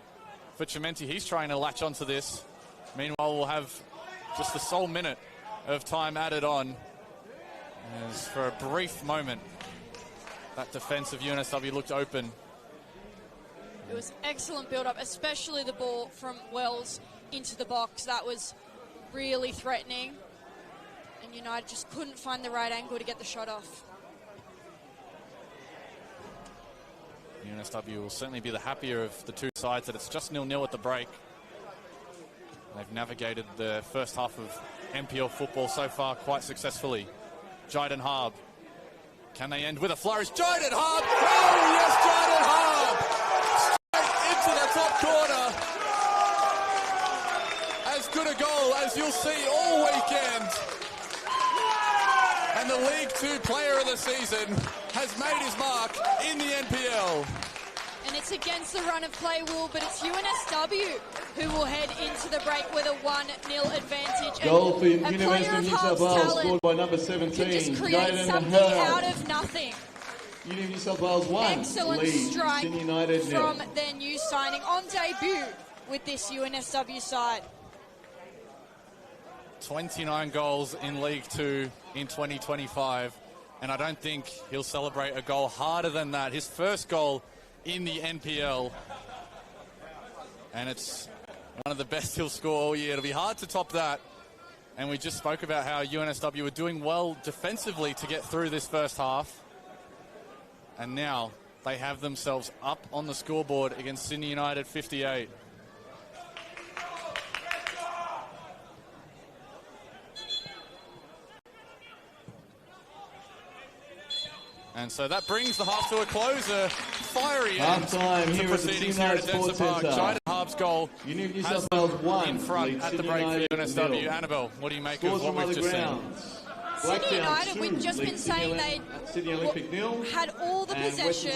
for Chimenti. He's trying to latch onto this. Meanwhile, we'll have just the sole minute of time added on. As for a brief moment, that defense of UNSW looked open. It was excellent build-up, especially the ball from Wells into the box. That was really threatening. And United just couldn't find the right angle to get the shot off. UNSW will certainly be the happier of the two sides that it's just 0-0 at the break. They've navigated the first half of NPL football so far quite successfully. Jayden Harb. Can they end with a flourish? Jayden Harb! Oh, yes, Jayden Harb! Straight into the top corner. As good a goal as you'll see all weekend. And the League 2 player of the season has made his mark in the NPL. And it's against the run of play, Will, but it's UNSW who will head into the break with a 1-0 advantage. Goal for a University player of New Harb's South Wales, talent scored by number 17, can just create Jayden something Harb. out of nothing. University of New South Wales 1, Excellent lead strike Sydney United from 0. their new signing on debut with this UNSW side. 29 goals in League 2 in 2025. And I don't think he'll celebrate a goal harder than that. His first goal in the NPL. And it's one of the best he'll score all year. It'll be hard to top that. And we just spoke about how UNSW were doing well defensively to get through this first half. And now they have themselves up on the scoreboard against Sydney United 58. And so that brings the half to a close. A fiery end to proceedings here at Denser Park. Jayden Harb's goal has them in front at the break for UNSW. Annabelle, what do you make of what we've just seen? Sydney United, we've just been saying they had all the possession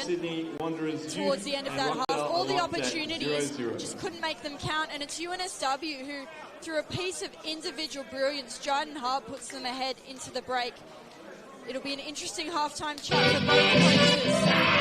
towards the end of that half, all the opportunities, just couldn't make them count. And it's UNSW who, through a piece of individual brilliance, Jayden Harb puts them ahead into the break. It'll be an interesting halftime chat for both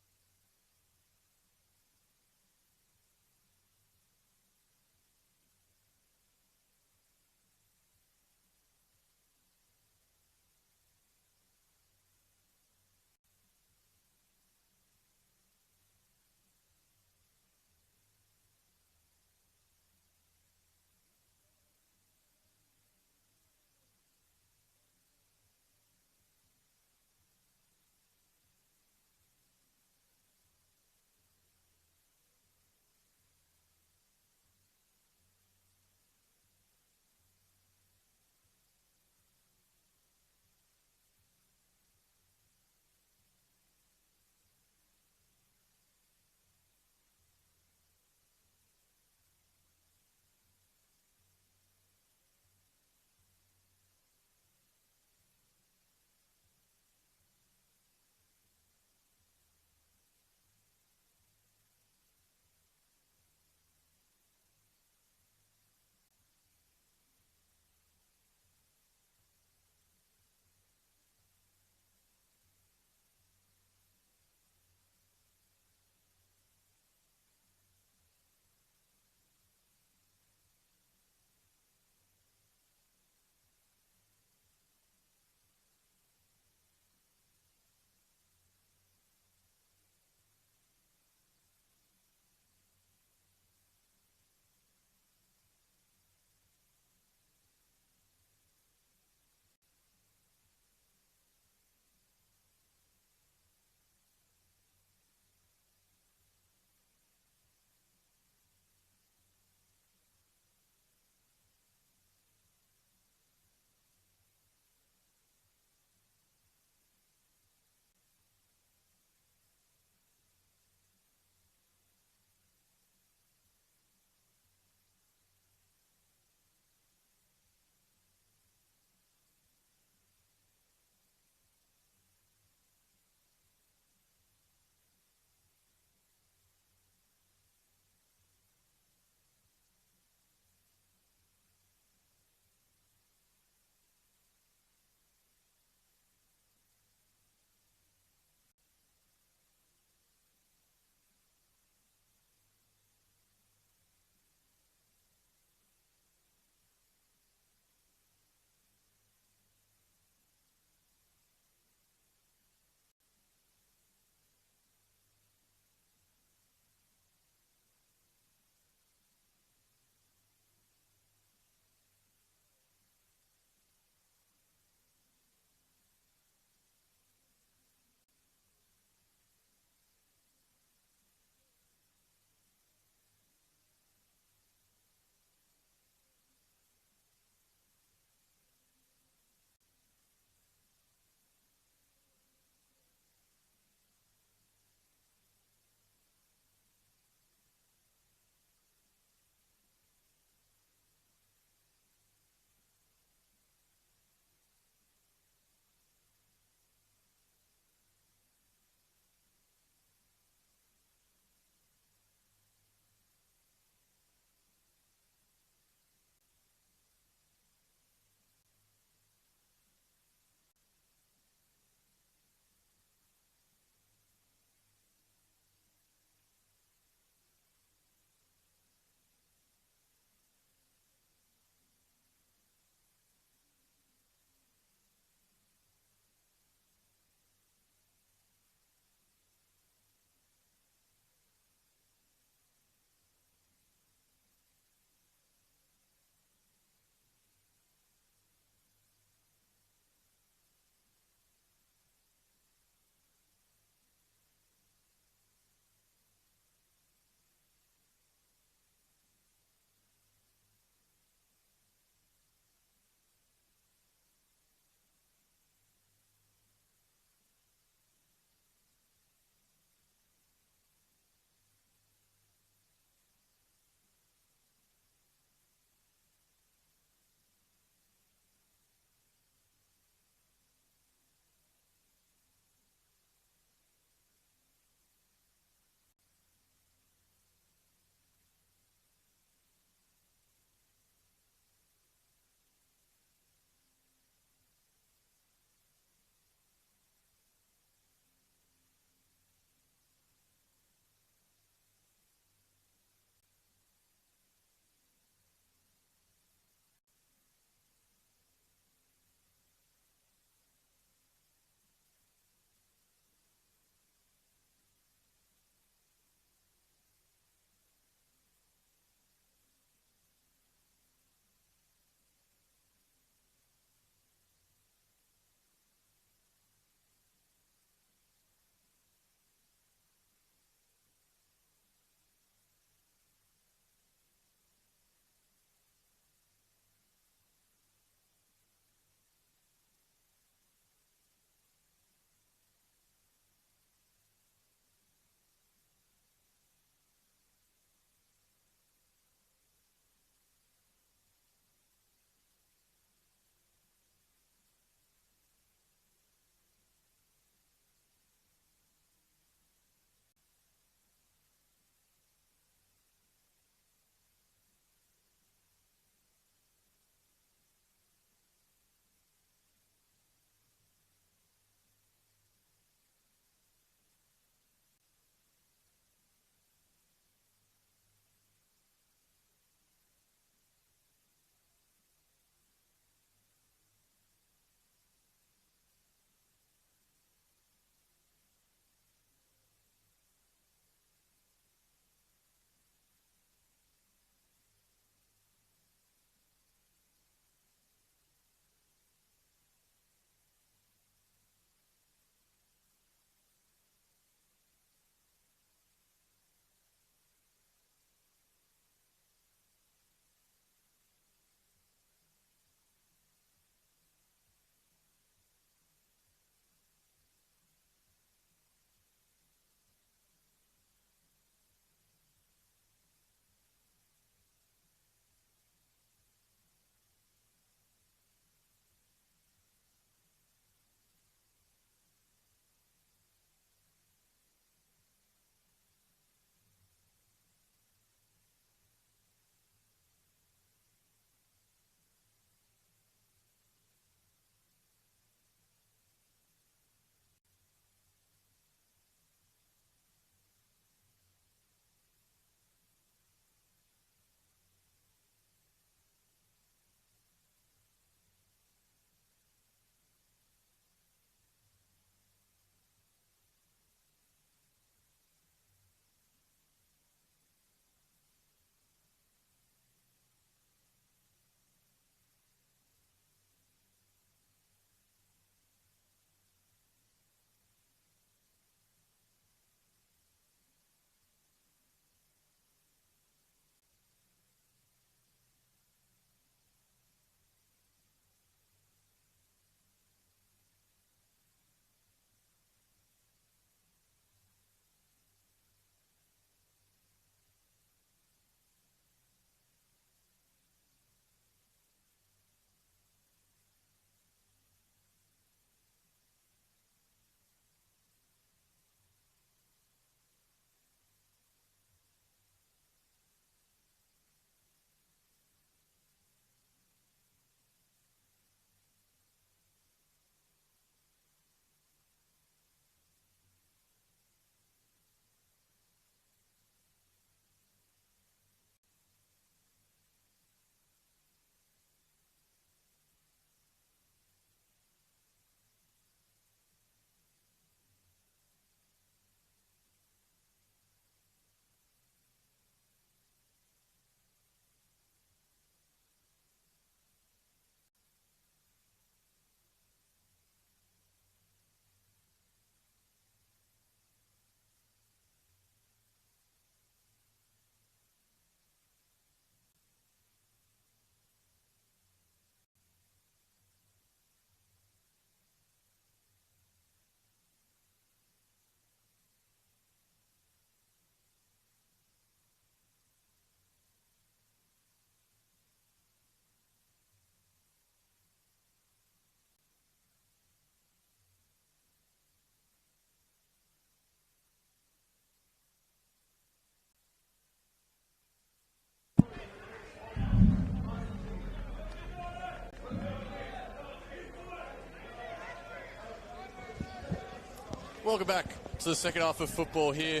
Welcome back to the second half of football here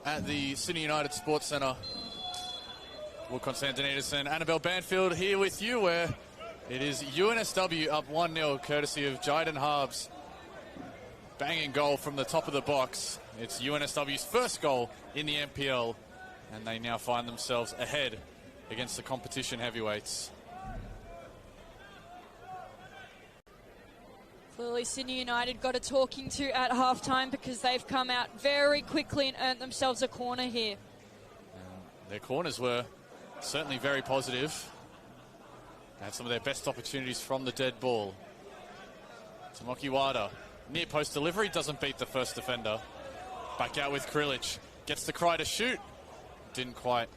at the Sydney United Sports Centre. Will Constantinides and Annabelle Banfield here with you, where it is UNSW up 1-0 courtesy of Jayden Harbs. Banging goal from the top of the box. It's UNSW's first goal in the NPL, and they now find themselves ahead against the competition heavyweights. Clearly, Sydney United got a talking to at halftime because they've come out very quickly and earned themselves a corner here. Their corners were certainly very positive. They had some of their best opportunities from the dead ball. Tomoki Wada, near post delivery, doesn't beat the first defender. Back out with Krilic, gets the cry to shoot. Didn't quite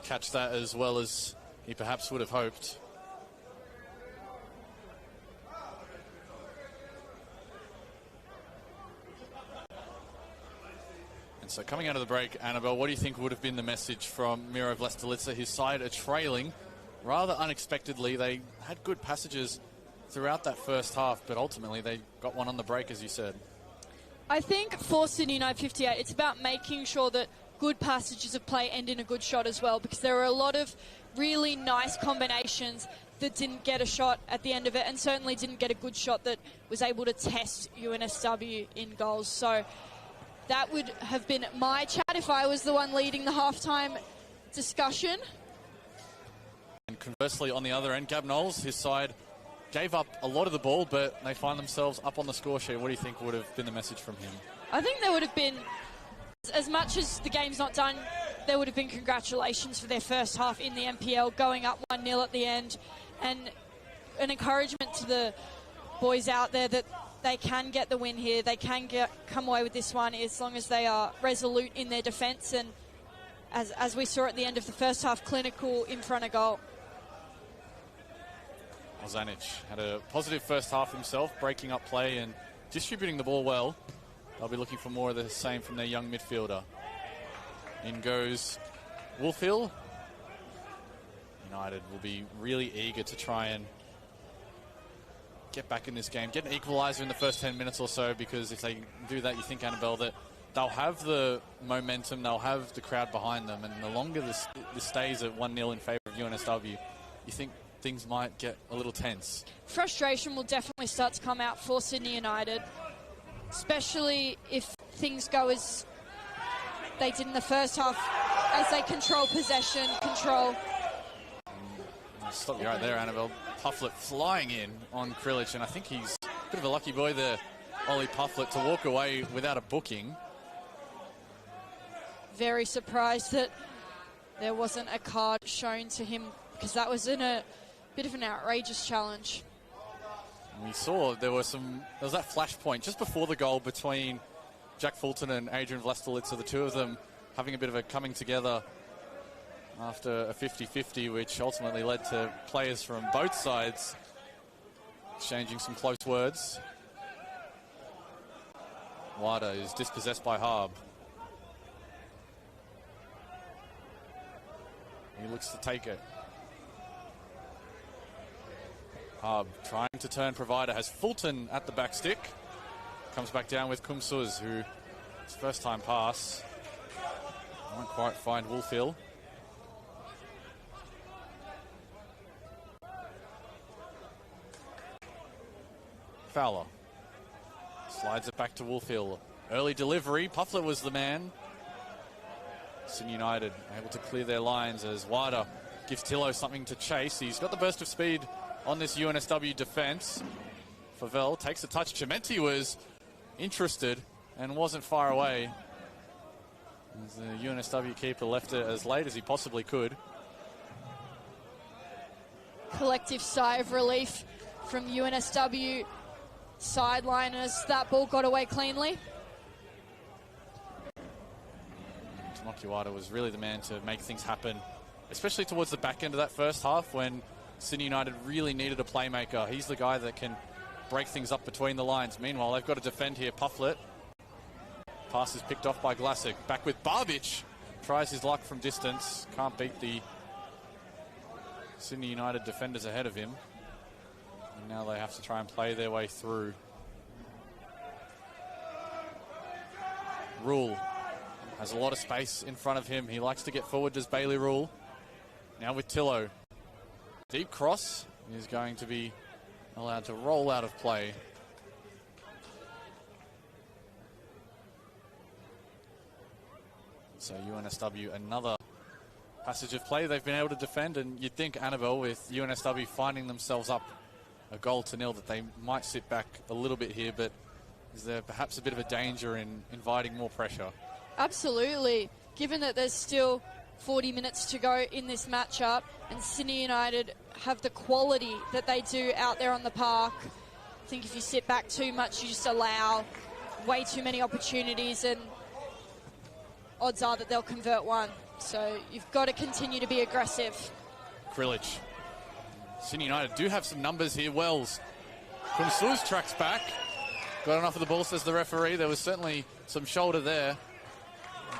catch that as well as he perhaps would have hoped. And so coming out of the break, Annabelle, what do you think would have been the message from Miro Vlastelica? His side are trailing rather unexpectedly. They had good passages throughout that first half, but ultimately they got one on the break, as you said. I think for Sydney United 58, it's about making sure that good passages of play end in a good shot as well, because there are a lot of really nice combinations that didn't get a shot at the end of it, and certainly didn't get a good shot that was able to test UNSW in goals. So that would have been my chat if I was the one leading the halftime discussion. And conversely, on the other end, Gab Knowles, his side gave up a lot of the ball, but they find themselves up on the score sheet. What do you think would have been the message from him? I think there would have been, as much as the game's not done, there would have been congratulations for their first half in the NPL, going up 1-0 at the end, and an encouragement to the boys out there that they can get the win here. They can come away with this one as long as they are resolute in their defence, and as we saw at the end of the first half, clinical in front of goal. Zanic had a positive first half himself, breaking up play and distributing the ball well. They'll be looking for more of the same from their young midfielder. In goes Wolfhill. United will be really eager to try and get back in this game, get an equaliser in the first 10 minutes or so, because if they do that, you think, Annabelle, that they'll have the momentum, they'll have the crowd behind them, and the longer this stays at 1-0 in favour of UNSW, you think things might get a little tense. Frustration will definitely start to come out for Sydney United, especially if things go as they did in the first half, as they control possession, I'll stop you right there, Annabelle. Pufflet flying in on Krilic, and I think he's a bit of a lucky boy there, Ollie Pufflet, to walk away without a booking. Very surprised that there wasn't a card shown to him, because that was in a bit of an outrageous challenge. We saw there was that flash point just before the goal between Jack Fulton and Adrian Vlastelica, the two of them having a bit of a coming together after a 50-50, which ultimately led to players from both sides exchanging some close words. Wada is dispossessed by Harb. He looks to take it. Harb trying to turn provider, has Fulton at the back stick. Comes back down with Kumsuz, who his first time pass won't quite find Wolfhill. Fowler slides it back to Wolfhill. Early delivery. Pufflet was the man. Sydney United able to clear their lines as Wada gives Tillo something to chase. He's got the burst of speed on this UNSW defence. Favell takes a touch. Chimenti was interested and wasn't far away. The UNSW keeper left it as late as he possibly could. Collective sigh of relief from UNSW sideliners. That ball got away cleanly. Tomoki Wada was really the man to make things happen, especially towards the back end of that first half when Sydney United really needed a playmaker. He's the guy that can break things up between the lines. Meanwhile, they've got to defend here. Pufflet. Pass is picked off by Glasic. Back with Barbic. Tries his luck from distance. Can't beat the Sydney United defenders ahead of him. And now they have to try and play their way through. Rule has a lot of space in front of him. He likes to get forward, does Bailey Rule. Now with Tillo. Deep cross is going to be allowed to roll out of play. So UNSW, another passage of play they've been able to defend, and you'd think, Annabelle, with UNSW finding themselves up a 0-0, that they might sit back a little bit here, but is there perhaps a bit of a danger in inviting more pressure? Absolutely. Given that there's still 40 minutes to go in this matchup, and Sydney United have the quality that they do out there on the park, I think if you sit back too much, you just allow way too many opportunities, and odds are that they'll convert one. So you've got to continue to be aggressive. Krilich. Sydney United do have some numbers here. Wells. Kumsuz tracks back. Got enough of the ball, says the referee. There was certainly some shoulder there,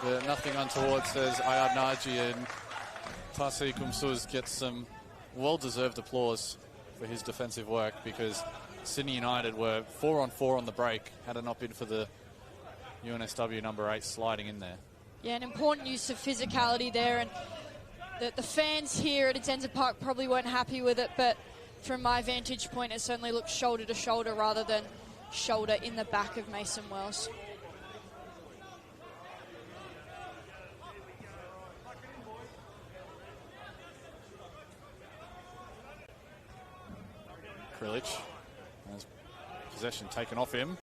but nothing untoward, says Ayad Naji, and Tasi Kumsuz gets some well-deserved applause for his defensive work, because Sydney United were 4-on-4 on the break, had it not been for the UNSW number 8 sliding in there. Yeah, an important use of physicality there, and the fans here at Adenza Park probably weren't happy with it, but from my vantage point, it certainly looked shoulder to shoulder rather than shoulder in the back of Mason Wells. Krilich has possession taken off him.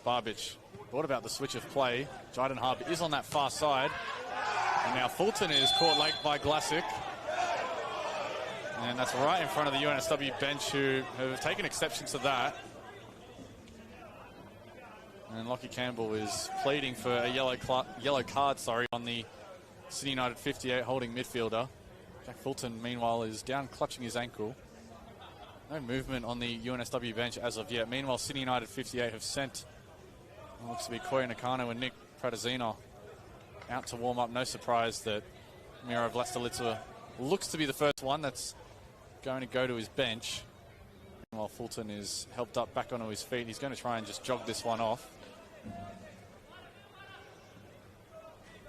Barbic thought about the switch of play. Jayden Harb is on that far side. And now Fulton is caught late by Glassick. And that's right in front of the UNSW bench, who have taken exception to that. And Lockie Campbell is pleading for a yellow card on the Sydney United 58 holding midfielder. Jack Fulton, meanwhile, is down clutching his ankle. No movement on the UNSW bench as of yet. Meanwhile, Sydney United 58 have sent, it looks to be Koya Nakano and Nick Pratazino out to warm up. No surprise that Miro Vlastelica looks to be the first one that's going to go to his bench. While Fulton is helped up back onto his feet, he's going to try and just jog this one off.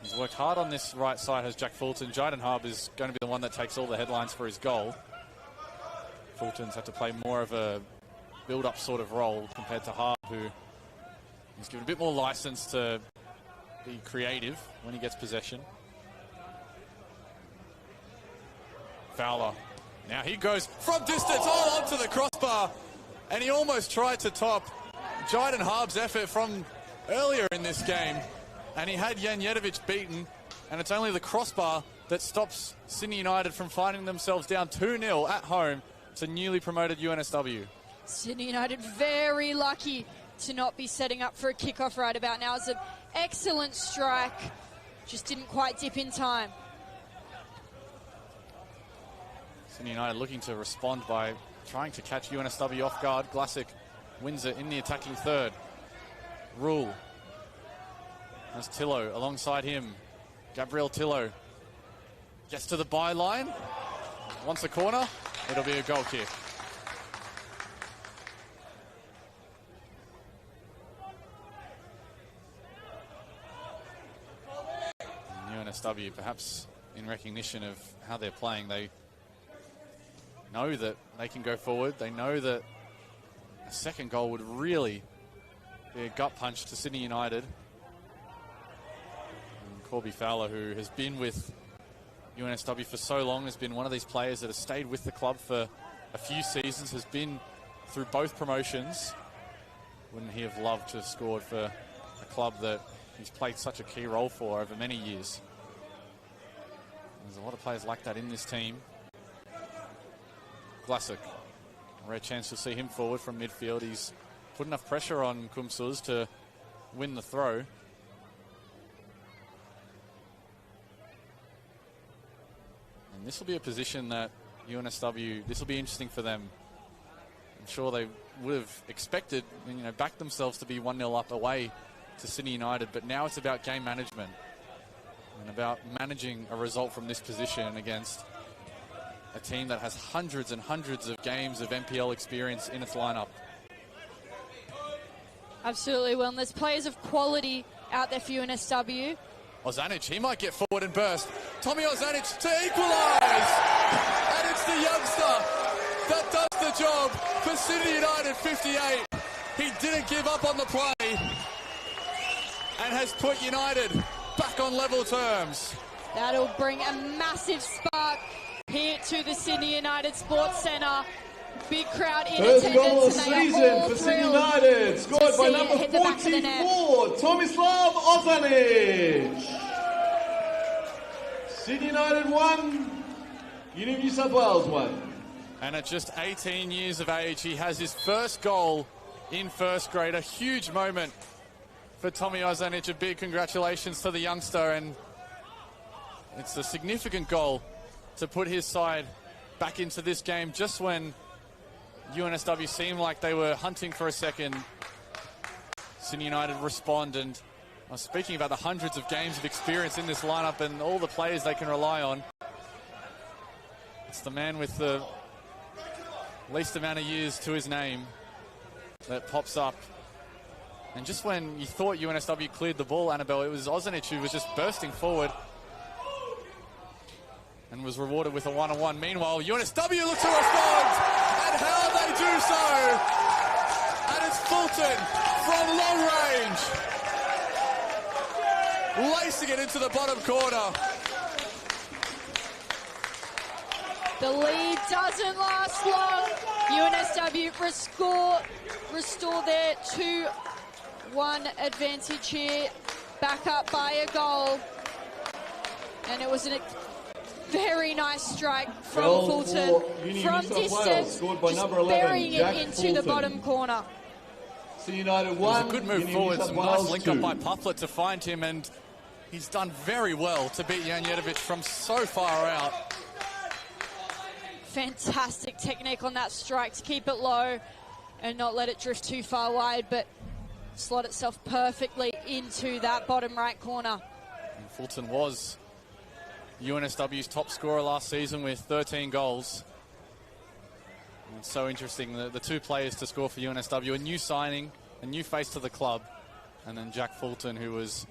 He's worked hard on this right side, has Jack Fulton. Jayden Harb is going to be the one that takes all the headlines for his goal. Fulton's had to play more of a build-up sort of role compared to Harb, who he's given a bit more license to be creative when he gets possession. Fowler. Now he goes from distance all onto the crossbar, and he almost tried to top Jayden Harb's effort from earlier in this game, and he had Janjetovic beaten, and it's only the crossbar that stops Sydney United from finding themselves down 2-0 at home to newly promoted UNSW. Sydney United very lucky to not be setting up for a kickoff right about now. It's an excellent strike, just didn't quite dip in time. Sydney United looking to respond by trying to catch UNSW off guard. Glassick wins it in the attacking third. Rule. That's Tillo alongside him. Gabriel Tillo gets to the byline. Wants a corner. It'll be a goal kick. UNSW, perhaps in recognition of how they're playing, they know that they can go forward. They know that a second goal would really be a gut punch to Sydney United. And Corby Fowler, who has been with UNSW for so long, has been one of these players that has stayed with the club for a few seasons, has been through both promotions. Wouldn't he have loved to have scored for a club that he's played such a key role for over many years? There's a lot of players like that in this team. Glassick, a rare chance to see him forward from midfield. He's put enough pressure on Kumsuz to win the throw. And this will be a position that UNSW, this will be interesting for them. I'm sure they would have expected, backed themselves to be 1-0 up away to Sydney United, but now it's about game management and about managing a result from this position against a team that has hundreds and hundreds of games of NPL experience in its lineup. Absolutely. Well, and there's players of quality out there for UNSW. Ozanic, he might get forward and burst. Tommy Ozanic to equalise! And it's the youngster that does the job for Sydney United 58. He didn't give up on the play and has put United back on level terms. That'll bring a massive spark here to the Sydney United Sports Centre. Big crowd in First attendance, goal of and the they are season all for Sydney thrilled United, scored to by see number it hit the back of the net. 44, Tomislav Ozanic. Sydney United 1, New South Wales 1. And at just 18 years of age, he has his first goal in first grade. A huge moment for Tommy Ozanic. A big congratulations to the youngster, and it's a significant goal to put his side back into this game just when UNSW seemed like they were hunting for a second. Sydney United respond, and I was speaking about the hundreds of games of experience in this lineup and all the players they can rely on. It's the man with the least amount of years to his name that pops up. And just when you thought UNSW cleared the ball, Annabelle, it was Ozanic who was just bursting forward and was rewarded with a one-on-one. Meanwhile, UNSW look to respond, and how they do so! And it's Fulton from long range, lacing it into the bottom corner. The lead doesn't last long. UNSW restore their 2-1 advantage here, back up by a goal. And it was a very nice strike from Fulton. From distance, just burying it into the bottom corner. United it was a good move forward, some nice link up by Pufflet to find him, and he's done very well to beat Janjetovic from so far out. Fantastic technique on that strike to keep it low and not let it drift too far wide, but slot itself perfectly into that bottom right corner. And Fulton was UNSW's top scorer last season with 13 goals. And it's so interesting, the two players to score for UNSW, a new signing, a new face to the club, and then Jack Fulton, who was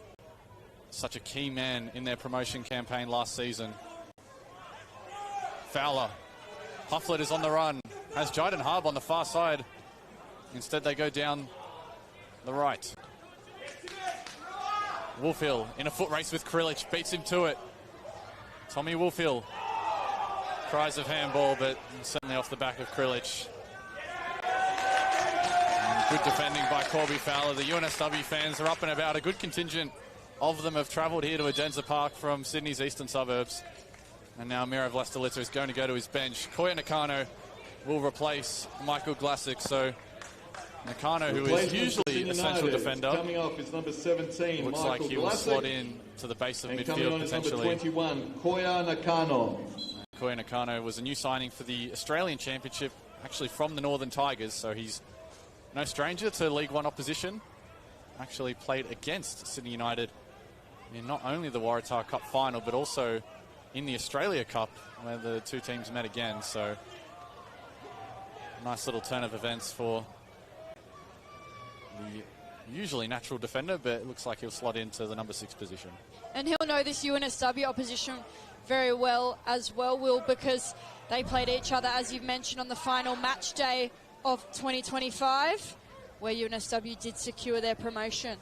such a key man in their promotion campaign last season. Fowler. Pufflet is on the run, has Jayden Harb on the far side. Instead they go down the right. Wolfhill in a foot race with Krilic, beats him to it. Tommy Wolfhill. Cries of handball, but certainly off the back of Krilic. And good defending by Corby Fowler. The UNSW fans are up and about. A good contingent of them have travelled here to Adenza Park from Sydney's eastern suburbs. And now Miro Vlastelica is going to go to his bench. Koya Nakano will replace Michael Glasic. So Nakano, who is usually a central defender, coming off is number 17, looks Michael like he will Glasic, slot in to the base of and midfield potentially. Number 21, Koya Nakano. Koya Nakano was a new signing for the Australian Championship, actually from the Northern Tigers, so he's no stranger to League One opposition. Actually played against Sydney United in not only the Waratah Cup final, but also in the Australia Cup, where the two teams met again. So nice little turn of events for the usually natural defender, but it looks like he'll slot into the number 6 position. And he'll know this UNSW opposition very well as well, Will, because they played each other, as you've mentioned, on the final match day of 2025, where UNSW did secure their promotion.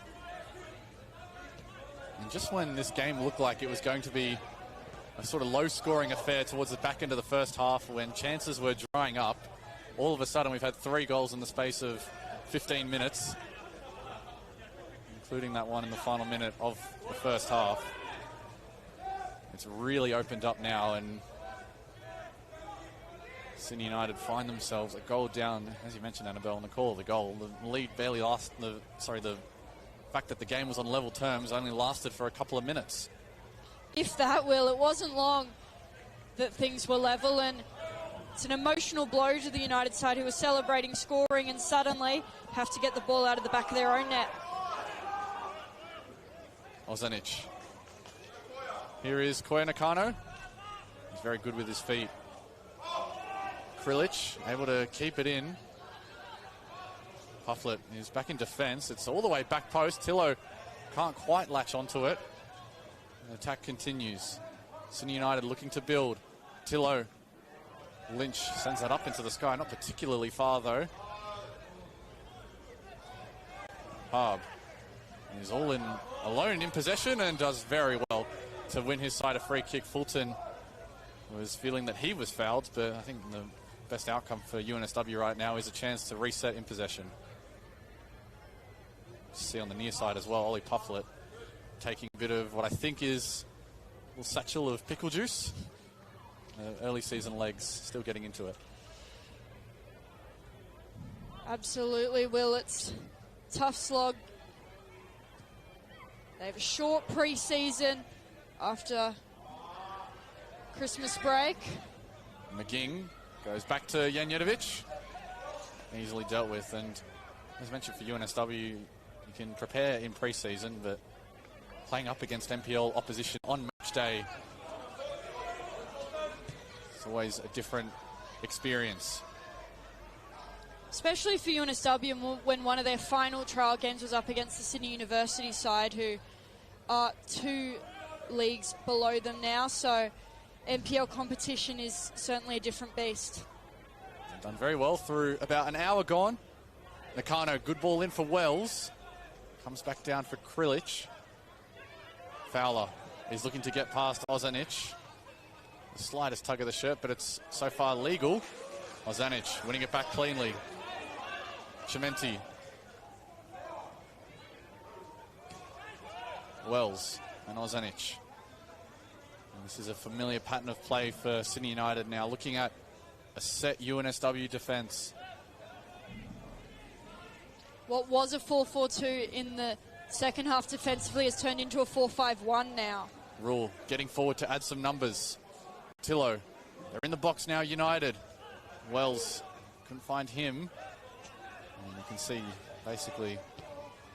And just when this game looked like it was going to be a sort of low-scoring affair towards the back end of the first half, when chances were drying up, all of a sudden we've had 3 goals in the space of 15 minutes, including that one in the final minute of the first half. It's really opened up now, and Sydney United find themselves a goal down, as you mentioned, Annabelle, on the call of the goal. The lead barely lasted, the fact that the game was on level terms only lasted for a couple of minutes. If that, Will, it wasn't long that things were level, and it's an emotional blow to the United side, who were celebrating scoring and suddenly have to get the ball out of the back of their own net. Ozanic. Here is Koya Nakano. He's very good with his feet. Krilic able to keep it in. Pufflet is back in defence. It's all the way back post. Tillo can't quite latch onto it. The attack continues. Sydney United looking to build. Tillo. Lynch sends that up into the sky, not particularly far though. Harb is all in alone in possession and does very well to win his side a free kick. Fulton was feeling that he was fouled, but I think the best outcome for UNSW right now is a chance to reset in possession. See on the near side as well, Ollie Pufflet taking a bit of what I think is a little satchel of pickle juice. Early season legs, still getting into it. Absolutely, Will. It's a tough slog. They have a short pre-season after Christmas break. McGing goes back to Janjetovic. Easily dealt with, and as mentioned for UNSW, you can prepare in pre-season, but playing up against NPL opposition on match day, it's always a different experience. Especially for UNSW when one of their final trial games was up against the Sydney University side, who are 2 leagues below them now, so NPL competition is certainly a different beast. Done very well through about an hour gone. Nakano, good ball in for Wells. Comes back down for Krilic. Fowler is looking to get past Ozanic. The slightest tug of the shirt, but it's so far legal. Ozanic winning it back cleanly. Chimenti. Wells and Ozanic. And this is a familiar pattern of play for Sydney United now, looking at a set UNSW defence. What was a 4-4-2 in the second half defensively has turned into a 4-5-1 now. Rule getting forward to add some numbers. Tillo, they're in the box now, United. Wells couldn't find him. And you can see basically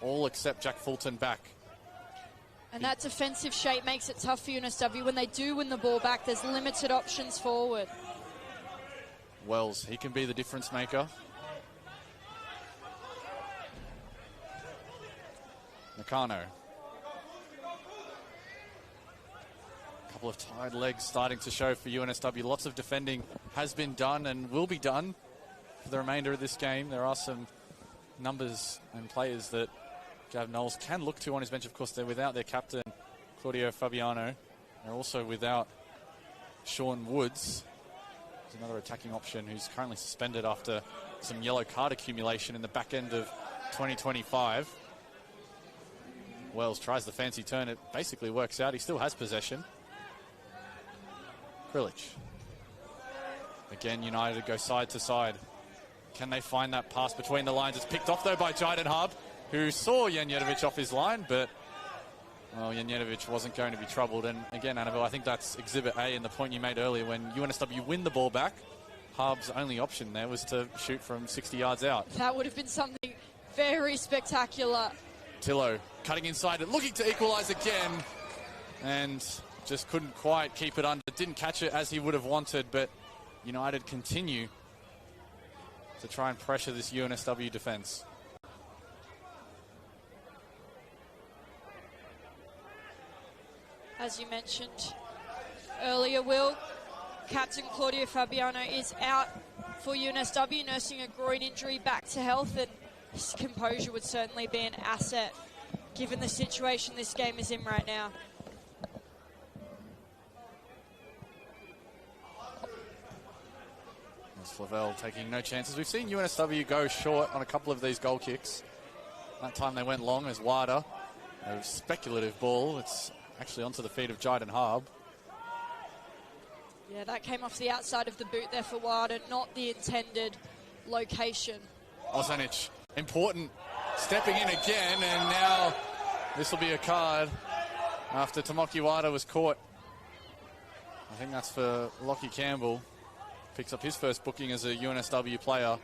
all except Jack Fulton back. And that defensive shape makes it tough for UNSW. When they do win the ball back, there's limited options forward. Wells, he can be the difference maker. Nakano. A couple of tired legs starting to show for UNSW. Lots of defending has been done and will be done for the remainder of this game. There are some numbers and players that Gav Knowles can look to on his bench. Of course, they're without their captain, Claudio Fabiano. They're also without Sean Woods. There's another attacking option who's currently suspended after some yellow card accumulation in the back end of 2025. Wells tries the fancy turn. It basically works out. He still has possession. Krilic. Again, United go side to side. Can they find that pass between the lines? It's picked off, though, by Jayden Harb, who saw Janjetovic off his line, but well, Janjetovic wasn't going to be troubled. And again, Annabelle, I think that's Exhibit A in the point you made earlier. When UNSW win the ball back, Harb's only option there was to shoot from 60 yards out. That would have been something very spectacular. Tillo cutting inside and looking to equalise again, and just couldn't quite keep it under. Didn't catch it as he would have wanted, but United continue to try and pressure this UNSW defence. As you mentioned earlier, Will, Captain Claudio Fabiano is out for UNSW, nursing a groin injury, back to health, and his composure would certainly be an asset given the situation this game is in right now. Flavel taking no chances. We've seen UNSW go short on a couple of these goal kicks. That time they went long as Wada. A speculative ball. It's actually onto the feet of Jayden Harb. Yeah, that came off the outside of the boot there for Wada, not the intended location. Ozanic, important, stepping in again, and now this will be a card after Tomoki Wada was caught. I think that's for Lockie Campbell. Picks up his first booking as a UNSW player.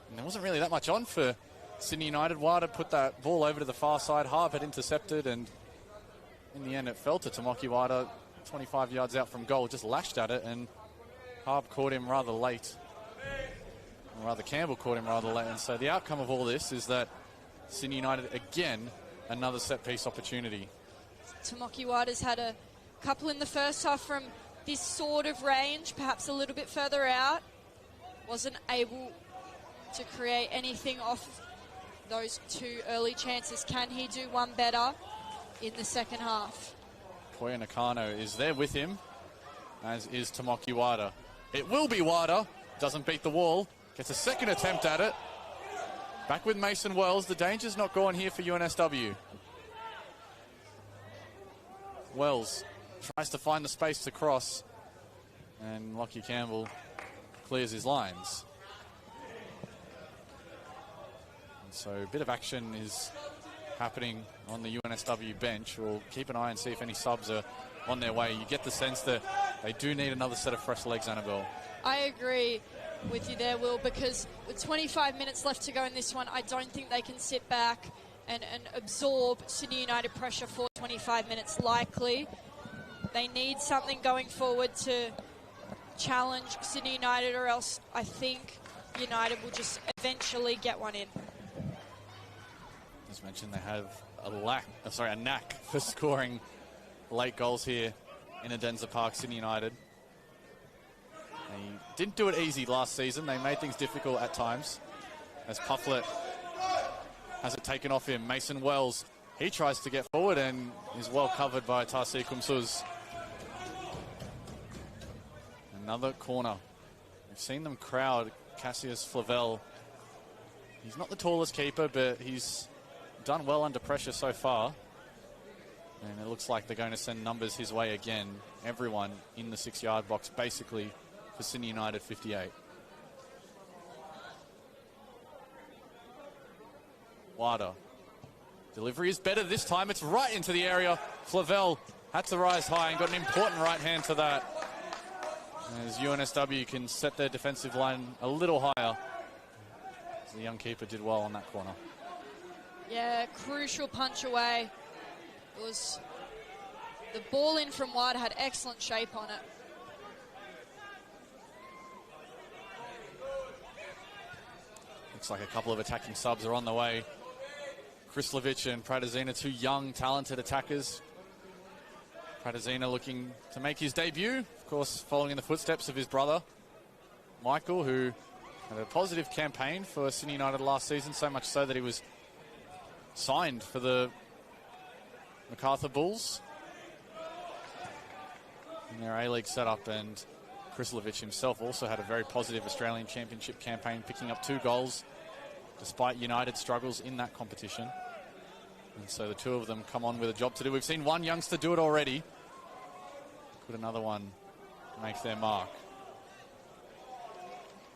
And there wasn't really that much on for Sydney United. Wada put that ball over to the far side. Harb had intercepted, and in the end it fell to Tomoki Wada, 25 yards out from goal. Just lashed at it, and Harb caught him rather late. Or rather, Campbell caught him rather late. And so the outcome of all this is that Sydney United again another set-piece opportunity. Tomoki Wada's had a couple in the first half from this sort of range, perhaps a little bit further out. Wasn't able to create anything off those two early chances. Can he do one better in the second half? Koya Nakano is there with him, as is Tomoki Wada. It will be Wada. Doesn't beat the wall. Gets a second attempt at it. Back with Mason Wells. The danger's not gone here for UNSW. Wells tries to find the space to cross, and Lockie Campbell clears his lines. And so a bit of action is happening on the UNSW bench. We'll keep an eye and see if any subs are on their way. You get the sense that they do need another set of fresh legs, Annabelle. I agree with you there, Will, because with 25 minutes left to go in this one, I don't think they can sit back and absorb Sydney United pressure for 25 minutes likely. They need something going forward to challenge Sydney United, or else I think United will just eventually get one in. As mentioned, they have a knack for scoring late goals here in Adenza Park, Sydney United. They didn't do it easy last season. They made things difficult at times. As Pufflet has it taken off him. Mason Wells, he tries to get forward and is well covered by Tarsi Kumsuz. Another corner. We've seen them crowd Cassius Flavel. He's not the tallest keeper, but he's done well under pressure so far. And it looks like they're going to send numbers his way again. Everyone in the 6-yard box, basically, for Sydney United 58. Wada. Delivery is better this time. It's right into the area. Flavel had to rise high and got an important right hand to that. As UNSW can set their defensive line a little higher. The young keeper did well on that corner. Yeah, crucial punch away. It was the ball in from Wada, had excellent shape on it. Looks like a couple of attacking subs are on the way. Krislovic and Pratazina, two young, talented attackers. Pratazina looking to make his debut, of course, following in the footsteps of his brother, Michael, who had a positive campaign for Sydney United last season, so much so that he was signed for the MacArthur Bulls in their A-League setup, and Krislovic himself also had a very positive Australian Championship campaign, picking up 2 goals despite United's struggles in that competition. And so the two of them come on with a job to do. We've seen one youngster do it already. Could another one make their mark?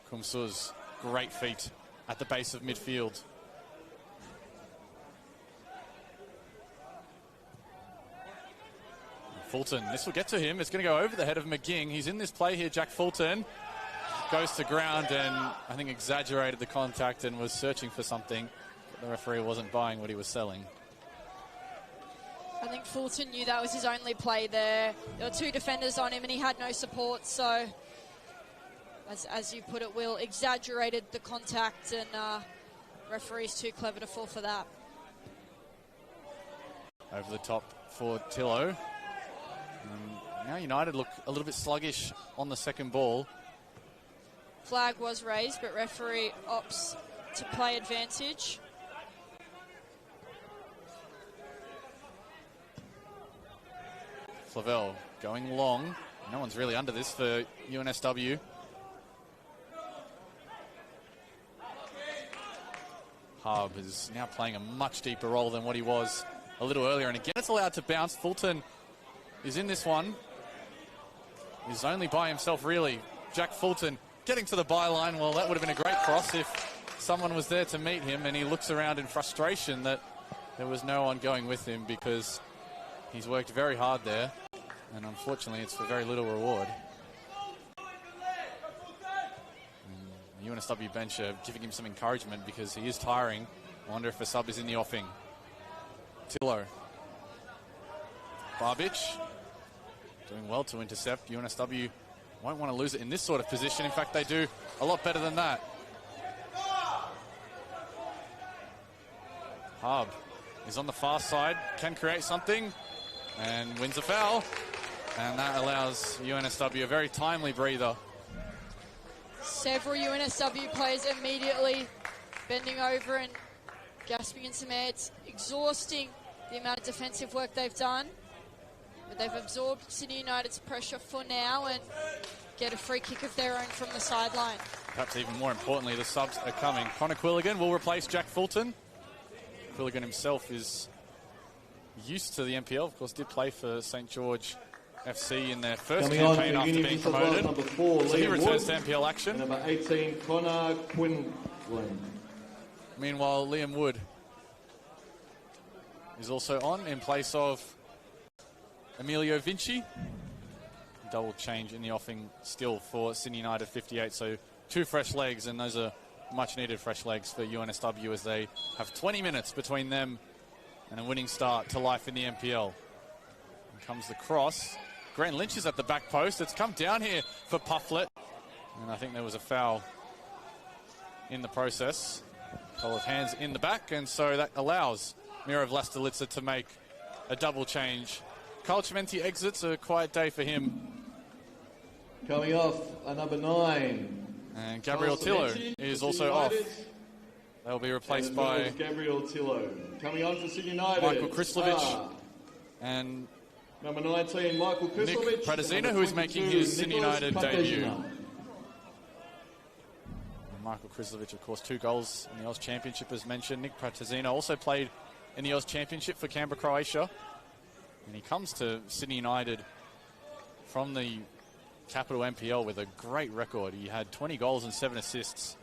Kumsuz, great feet at the base of midfield. Fulton, this will get to him. It's going to go over the head of McGing. He's in this play here, Jack Fulton. Goes to ground and I think exaggerated the contact and was searching for something. But the referee wasn't buying what he was selling. I think Fulton knew that was his only play there. There were 2 defenders on him and he had no support. So, as you put it, Will, exaggerated the contact, and referee's too clever to fall for that. Over the top for Tillo. And now United look a little bit sluggish on the second ball. Flag was raised, but referee opts to play advantage. Flavel going long. No one's really under this for UNSW. Hub is now playing a much deeper role than what he was a little earlier. And again, it's allowed to bounce. Fulton is in this one. He's only by himself, really. Jack Fulton getting to the byline. Well, that would have been a great cross if someone was there to meet him. And he looks around in frustration that there was no one going with him, because he's worked very hard there. And unfortunately, it's for very little reward. And the UNSW bench are giving him some encouragement because he is tiring. I wonder if a sub is in the offing. Tillo. Barbic doing well to intercept. UNSW won't want to lose it in this sort of position. In fact, they do a lot better than that. Hub is on the far side, can create something, and wins a foul. And that allows UNSW a very timely breather. Several UNSW players immediately bending over and gasping in some air. It's exhausting the amount of defensive work they've done. But they've absorbed Sydney United's pressure for now and get a free kick of their own from the sideline. Perhaps even more importantly, the subs are coming. Connor Quilligan will replace Jack Fulton. Quilligan himself is used to the NPL. Of course, did play for St. George FC in their first campaign after being promoted. Number 4, so he Liam returns Wood. to NPL action. And number 18, Connor Quinlan. Meanwhile, Liam Wood is also on in place of Emilio Vinci. Double change in the offing still for Sydney United 58. So 2 fresh legs, and those are much needed fresh legs for UNSW as they have 20 minutes between them and a winning start to life in the NPL. Here comes the cross. Grant Lynch is at the back post. It's come down here for Pufflet. And I think there was a foul in the process. A couple of hands in the back, and so that allows Miro Vlastelica to make a double change. Kyle Chimenti exits, a quiet day for him. Coming off, number 9. And Gabriel Tillo is also off. They'll be replaced by Gabriel Tillo. Coming on for Sydney United, Michael Krislovic and number 19, Michael Krislovic. Nick Pratazina, who is making his Sydney United debut. Michael Krislovic, of course, 2 goals in the Oz Championship, as mentioned. Nick Pratazina also played in the Oz Championship for Canberra, Croatia. And he comes to Sydney United from the capital NPL with a great record. He had 20 goals and 7 assists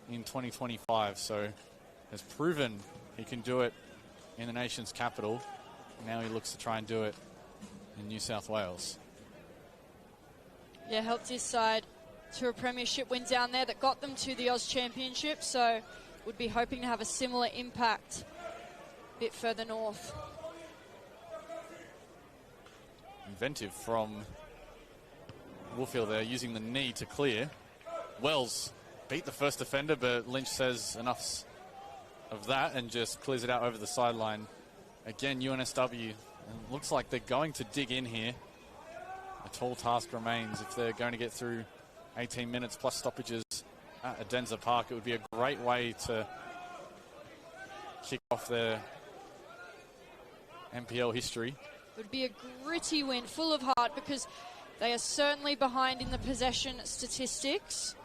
in 2025, so has proven he can do it in the nation's capital. Now he looks to try and do it in New South Wales. Yeah, helped his side to a premiership win down there that got them to the Oz Championship, so would be hoping to have a similar impact a bit further north. Inventive from Woolfield there, using the knee to clear. Wells beat the first defender, but Lynch says enough's of that and just clears it out over the sideline. Again, UNSW, looks like they're going to dig in here. A tall task remains if they're going to get through 18 minutes plus stoppages at Adenza Park. It would be a great way to kick off their NPL history. It would be a gritty win, full of heart, because they are certainly behind in the possession statistics,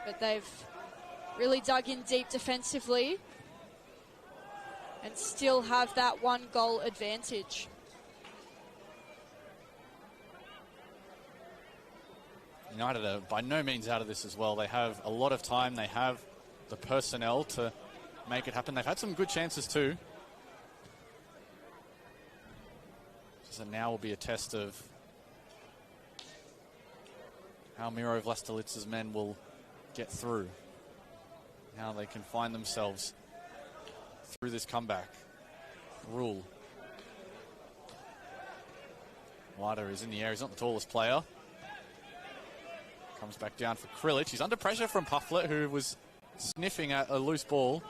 but they've really dug in deep defensively and still have that 1-goal advantage. United are by no means out of this as well. They have a lot of time. They have the personnel to make it happen. They've had some good chances too. So now will be a test of how Miro Vlastelica's men will get through. How they can find themselves through this comeback. Rule. Wider is in the air. He's not the tallest player. Comes back down for Krilic. He's under pressure from Pufflet, who was sniffing at a loose ball.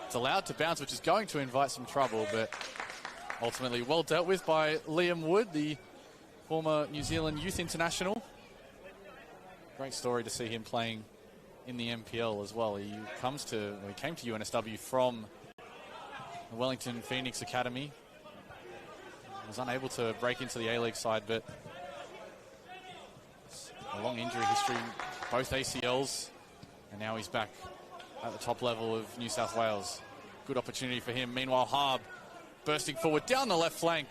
It's allowed to bounce, which is going to invite some trouble, but ultimately well dealt with by Liam Wood, the former New Zealand Youth International. Great story to see him playing in the NPL as well. He came to UNSW from the Wellington Phoenix Academy. Was unable to break into the A-League side, but a long injury history, both ACLs, and now he's back at the top level of New South Wales. Good opportunity for him. Meanwhile, Harb bursting forward down the left flank.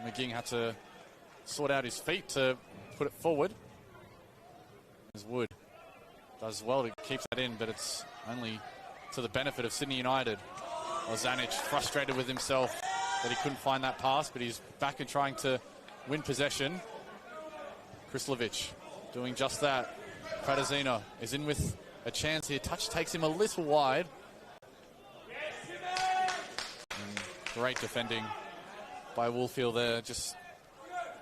McGing had to sort out his feet to put it forward. As Wood does well to keep that in, but it's only to the benefit of Sydney United. Ozanic frustrated with himself that he couldn't find that pass, but he's back and trying to win possession. Krislovic doing just that. Pratazina is in with a chance here. Touch takes him a little wide. And great defending by Woolfield there. Just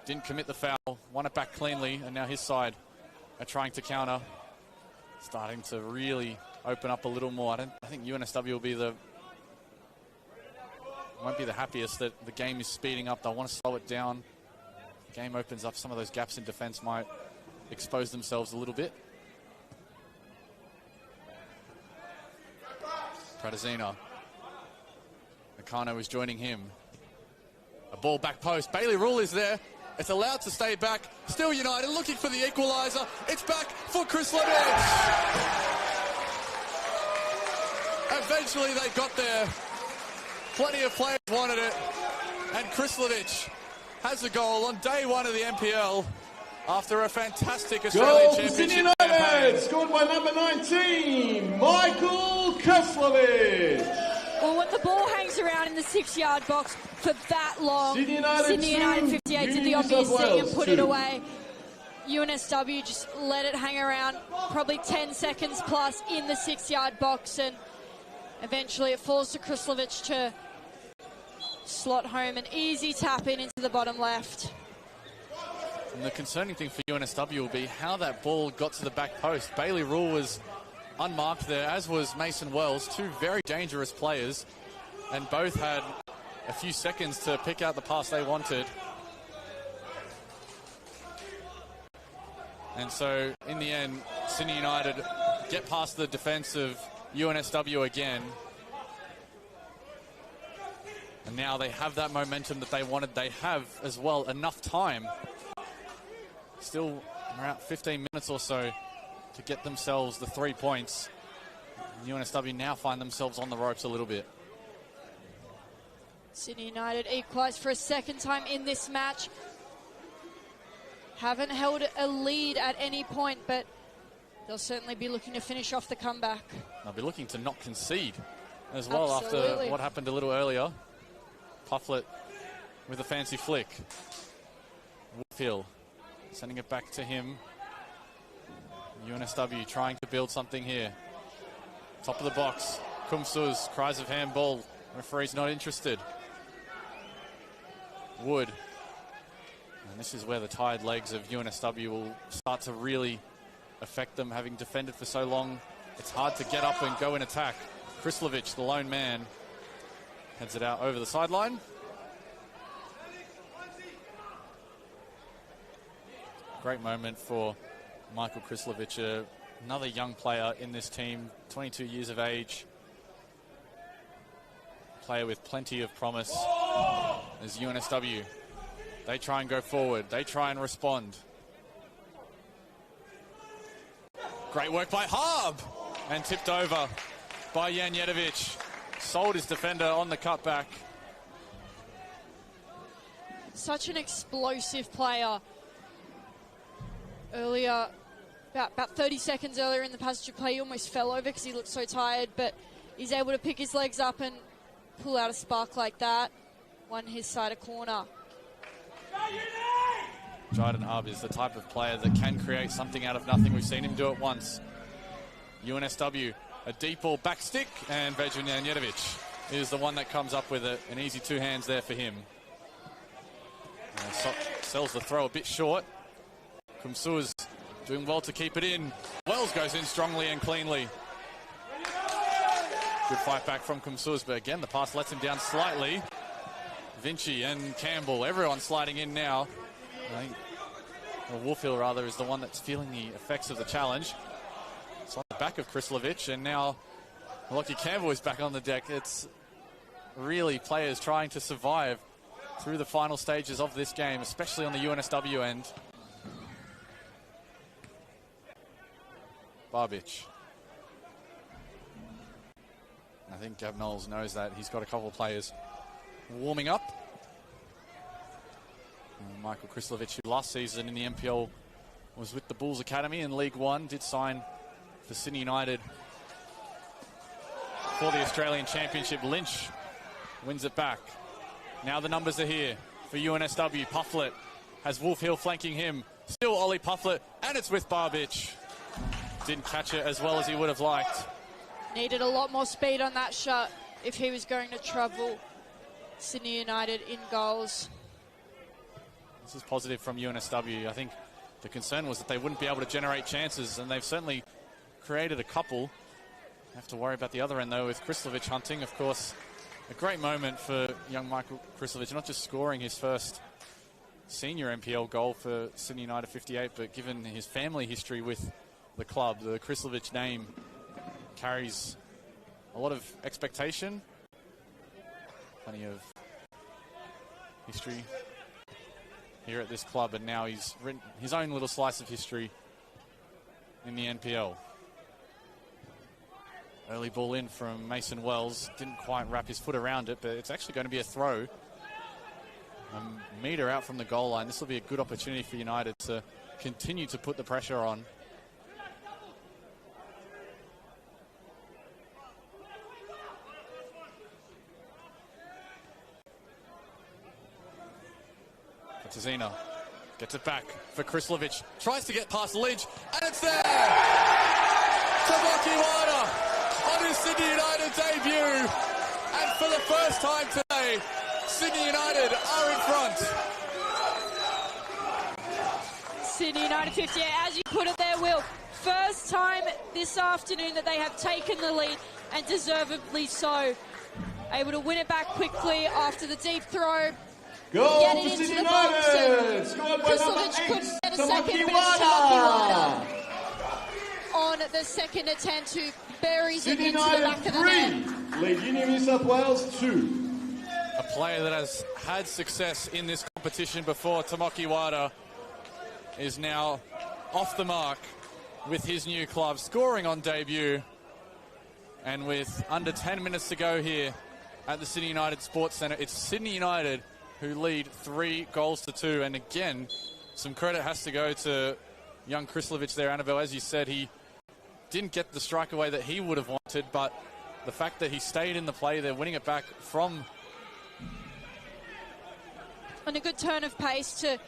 didn't commit the foul. Won it back cleanly, and now his side are trying to counter. Starting to really open up a little more. I think UNSW will be the won't be the happiest that the game is speeding up. They'll want to slow it down. The game opens up, some of those gaps in defense might expose themselves a little bit. Pratazina. Nakano is joining him. A ball back post. Bailey Rule is there. It's allowed to stay back. Still United looking for the equaliser. It's back for Krislovic. Eventually they got there. Plenty of players wanted it. And Krislovic has a goal on day one of the NPL after a fantastic Australian Championship campaign. Scored by number 19, Michael Krislovic. Well, when the ball hangs around in the 6-yard box for that long, Sydney United 58 did the obvious thing and put it away. UNSW just let it hang around probably 10 seconds plus in the 6-yard box, and eventually it falls to Krislovic to slot home an easy tap in into the bottom left. And the concerning thing for UNSW will be how that ball got to the back post. Bailey Rule was unmarked there, as was Mason Wells, two very dangerous players, and both had a few seconds to pick out the pass they wanted. And so, in the end, Sydney United get past the defence of UNSW again. And now they have that momentum that they wanted. They have, as well, enough time. Still around 15 minutes or so to get themselves the 3 points. And UNSW now find themselves on the ropes a little bit. Sydney United equalised for a second time in this match. Haven't held a lead at any point, but they'll certainly be looking to finish off the comeback. They'll be looking to not concede as well. Absolutely. After what happened a little earlier. Pufflet with a fancy flick. Woodfield sending it back to him. UNSW trying to build something here. Top of the box. Kumsuz, cries of handball. Referee's not interested. Wood. And this is where the tired legs of UNSW will start to really affect them, having defended for so long. It's hard to get up and go in attack. Krislovic, the lone man, heads it out over the sideline. Great moment for Michael Krislovic, another young player in this team, 22 years of age. Player with plenty of promise as UNSW. They try and go forward. They try and respond. Great work by Harb. And tipped over by Janjetovic. Sold his defender on the cutback. Such an explosive player. Earlier, about 30 seconds earlier in the passage of play, he almost fell over because he looked so tired, but he's able to pick his legs up and pull out a spark like that. Won his side a corner. Jayden Harb is the type of player that can create something out of nothing. We've seen him do it once. UNSW, a deep ball back stick, and Vejan Janjetovic is the one that comes up with it. An easy two hands there for him. Sells the throw a bit short. Kumsuz doing well to keep it in. Wells goes in strongly and cleanly. Good fight back from Kumsuz, but again, the pass lets him down slightly. Vinci and Campbell, everyone sliding in now. I think Woolfield, rather, is the one that's feeling the effects of the challenge. It's on the back of Krislovic, and now Lockie Campbell is back on the deck. It's really players trying to survive through the final stages of this game, especially on the UNSW end. Barbic. I think Gav Knowles knows that. He's got a couple of players warming up. And Michael Krislovic, who last season in the NPL was with the Bulls Academy in League One, did sign for Sydney United for the Australian Championship. Lynch wins it back. Now the numbers are here for UNSW. Pufflet has Wolf Hill flanking him. Still Ollie Pufflet, and it's with Barbic. Didn't catch it as well as he would have liked. Needed a lot more speed on that shot if he was going to trouble Sydney United in goals. This is positive from UNSW. I think the concern was that they wouldn't be able to generate chances, and they've certainly created a couple. Have to worry about the other end, though, with Krislovic hunting. Of course, A great moment for young Michael Krislovic, not just scoring his first senior NPL goal for Sydney United 58, but given his family history with the club, the Krislovic name carries a lot of expectation, plenty of history here at this club, and now he's written his own little slice of history in the NPL. Early ball in from Mason Wells, didn't quite wrap his foot around it, but it's actually going to be a throw. A metre out from the goal line. This will be a good opportunity for United to continue to put the pressure on. Tazina gets it back for Krislovic. Tries to get past Lynch, and it's there! Tamaki Wada on his Sydney United debut. And for the first time today, Sydney United are in front. Sydney United 58, as you put it there, Will. First time this afternoon that they have taken the lead, and deservedly so. Able to win it back quickly after the deep throw. Goal Get it for into Sydney the box. United! Scored by number Krislovic 8, couldn't get a second, but it's Tamaki Wada. on the second attempt who buries it Sydney into the back United of the net. 3, lead Union New South Wales 2. A player that has had success in this competition before, Tamaki Wada, is now off the mark with his new club, scoring on debut. And with under 10 minutes to go here at the Sydney United Sports Centre, it's Sydney United who lead 3-2. And again, some credit has to go to young Krislovic there, Annabelle. As you said, he didn't get the strike away that he would have wanted, but the fact that he stayed in the play, they're winning it back from... And a good turn of pace to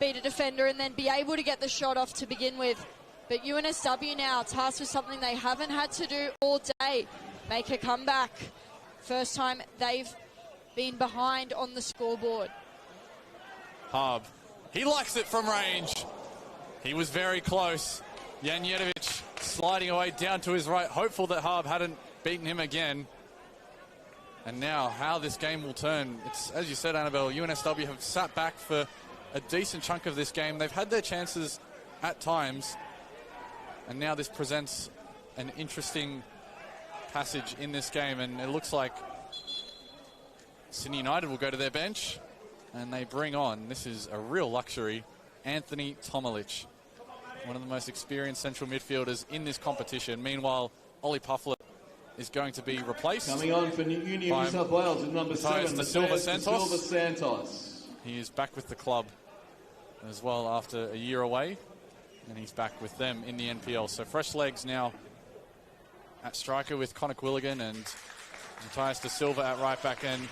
beat a defender and then be able to get the shot off to begin with. But UNSW now tasked with something they haven't had to do all day. Make a comeback. First time they've been behind on the scoreboard. Harb, he likes it from range. He was very close. Janjetovic sliding away down to his right, hopeful that Harb hadn't beaten him again. And now how this game will turn. It's, as you said, Annabelle, UNSW have sat back for a decent chunk of this game. They've had their chances at times. And now this presents an interesting passage in this game. And it looks like Sydney United will go to their bench. And they bring on, this is a real luxury, Anthony Tomilic, one of the most experienced central midfielders in this competition. Meanwhile, Ollie Pufflet is going to be replaced. Coming on for Union New South Wales with number 7, Da Silva Santos. Santos. He is back with the club as well after a year away, and he's back with them in the NPL. So fresh legs now at striker with Connor Quilligan and Matthias Da Silva at right back, and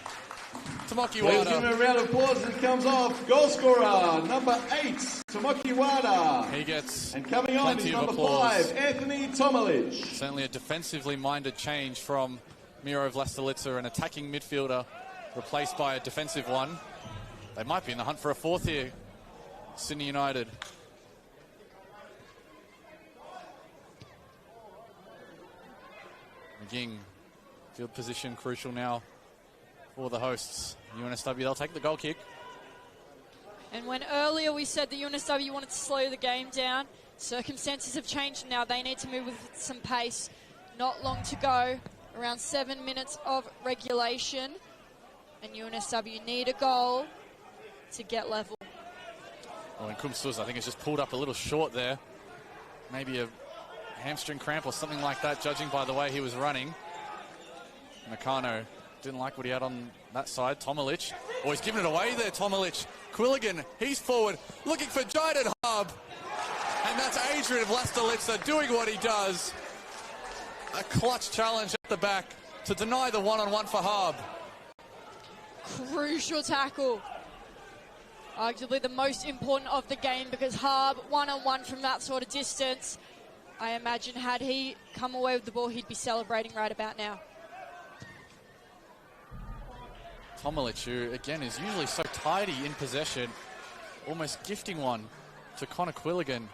Tamaki Wada. Let's give him a round of applause as he comes off. Goal scorer, number 8, Tamaki Wada. He gets and coming on is number 5, Anthony Tomilic. Certainly a defensively minded change from Miro Vlastelica, an attacking midfielder replaced by a defensive one. They might be in the hunt for a fourth here, Sydney United. McGing, field position crucial now for the hosts. UNSW, they'll take the goal kick. And when earlier we said the UNSW wanted to slow the game down, circumstances have changed now. They need to move with some pace. Not long to go, around 7 minutes of regulation. And UNSW need a goal to get level. Oh, and Kumsuz, I think, has just pulled up a little short there. Maybe a hamstring cramp or something like that, judging by the way he was running. Nakano didn't like what he had on that side. Tomilic, oh, he's giving it away there, Tomilic. Quilligan, he's forward, looking for Jayden Harb. And that's Adrian Vlastelica doing what he does. A clutch challenge at the back to deny the one-on-one for Harb. Crucial tackle. Arguably the most important of the game, because Harb, one-on-one from that sort of distance. I imagine had he come away with the ball, he'd be celebrating right about now. Tomilic, who again is usually so tidy in possession, almost gifting one to Connor Quilligan.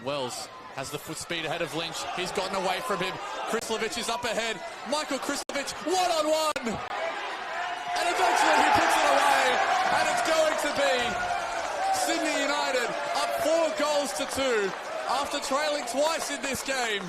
Wells has the foot speed ahead of Lynch. He's gotten away from him. Krislovic is up ahead. Michael Krislovic, one-on-one. And eventually he puts it away. And it's going to be Sydney United up 4-2 after trailing twice in this game.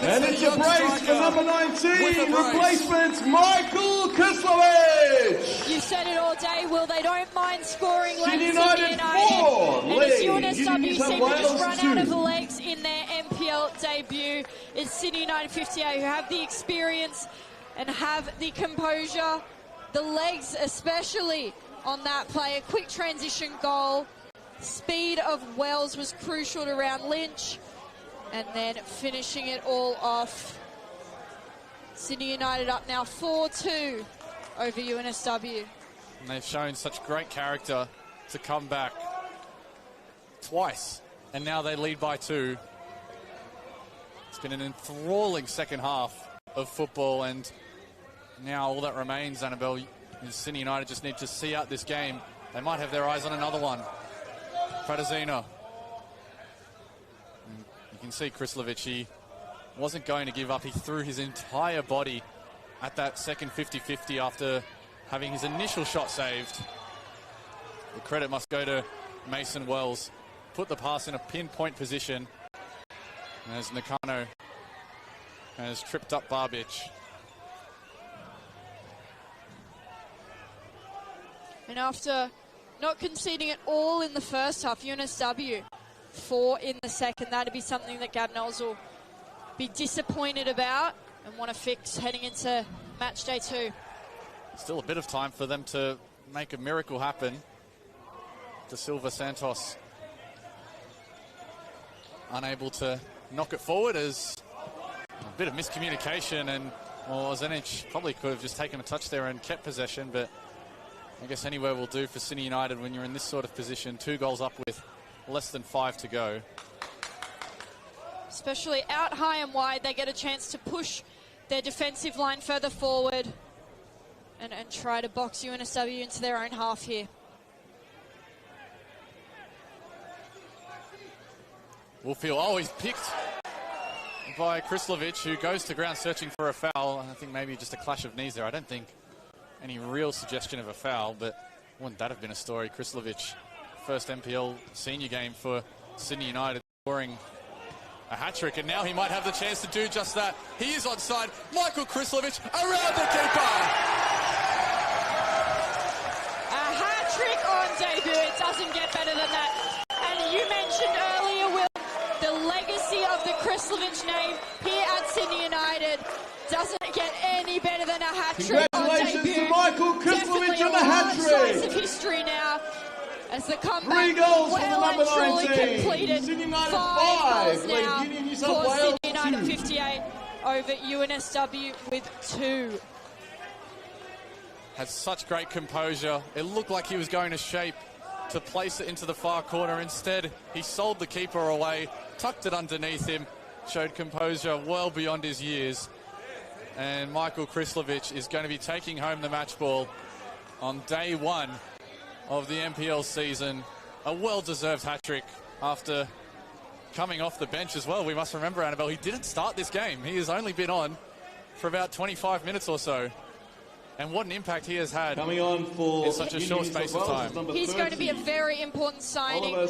And it's a brace for number 19, replacement Michael Krislovic. You said it all day, Will. They don't mind scoring late. Sydney United 4, and as UNSW seem to just run 2. out of the legs in their NPL debut, it's Sydney United 58 who have the experience and have the composure, the legs especially on that play. A quick transition goal. Speed of Wells was crucial to round Lynch. And then finishing it all off. Sydney United up now 4-2 over UNSW. And they've shown such great character to come back twice. And now they lead by 2. It's been an enthralling second half of football. And now all that remains, Annabelle, is Sydney United just need to see out this game. They might have their eyes on another one. Fratazina. You can see Krislovic, he wasn't going to give up. He threw his entire body at that second 50-50 after having his initial shot saved. The credit must go to Mason Wells. Put the pass in a pinpoint position as Nakano has tripped up Barbic. And after not conceding it all in the first half, UNSW 4 in the second. That'd be something that Gab Knowles will be disappointed about and want to fix heading into match day 2. Still a bit of time for them to make a miracle happen. De Silva Santos unable to knock it forward as a bit of miscommunication, and well, Zenic probably could have just taken a touch there and kept possession, but I guess anywhere will do for Sydney United when you're in this sort of position. 2 goals up with less than 5 to go. Especially out high and wide, they get a chance to push their defensive line further forward and try to box UNSW into their own half here. Woolfield, oh, he's picked by Krislovic, who goes to ground searching for a foul. I think maybe just a clash of knees there. I don't think any real suggestion of a foul, but wouldn't that have been a story? Krislovic, first NPL senior game for Sydney United, scoring a hat-trick, and now he might have the chance to do just that. He is onside. Michael Krislovic around the keeper. A hat-trick on debut. It doesn't get better than that. And you mentioned earlier, Will, the legacy of the Krislovic name here at Sydney United doesn't get any better than a hat-trick on debut. Congratulations to Michael Krislovic on the hat-trick. Slice of history now. As the comeback 3 goals well for the number and truly 19. completed. Sydney United 5 goals Lake now Union, New for South Wales Sydney United 2. 58 over UNSW with 2. Had such great composure. It looked like he was going to shape to place it into the far corner. Instead, he sold the keeper away, tucked it underneath him, showed composure well beyond his years. And Michael Krislovic is going to be taking home the match ball on day 1 of the NPL season. A well-deserved hat-trick after coming off the bench as well. We must remember, Annabelle, he didn't start this game. He has only been on for about 25 minutes or so. And what an impact he has had coming on for in such a short space of time. He's going to be a very important signing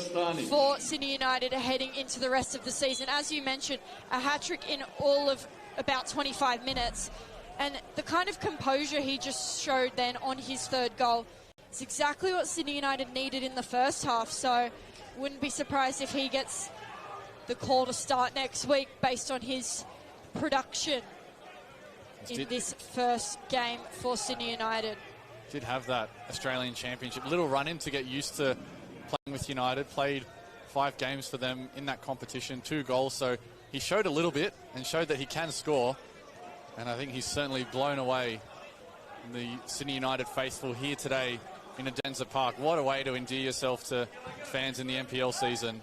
for Sydney United heading into the rest of the season. As you mentioned, a hat-trick in all of about 25 minutes. And the kind of composure he just showed then on his 3rd goal, it's exactly what Sydney United needed in the first half, so wouldn't be surprised if he gets the call to start next week based on his production in this first game for Sydney United. Did have that Australian Championship little run-in to get used to playing with United, played 5 games for them in that competition, 2 goals, so he showed a little bit and showed that he can score, and I think he's certainly blown away the Sydney United faithful here today in Adenza Park. What a way to endear yourself to fans in the NPL season.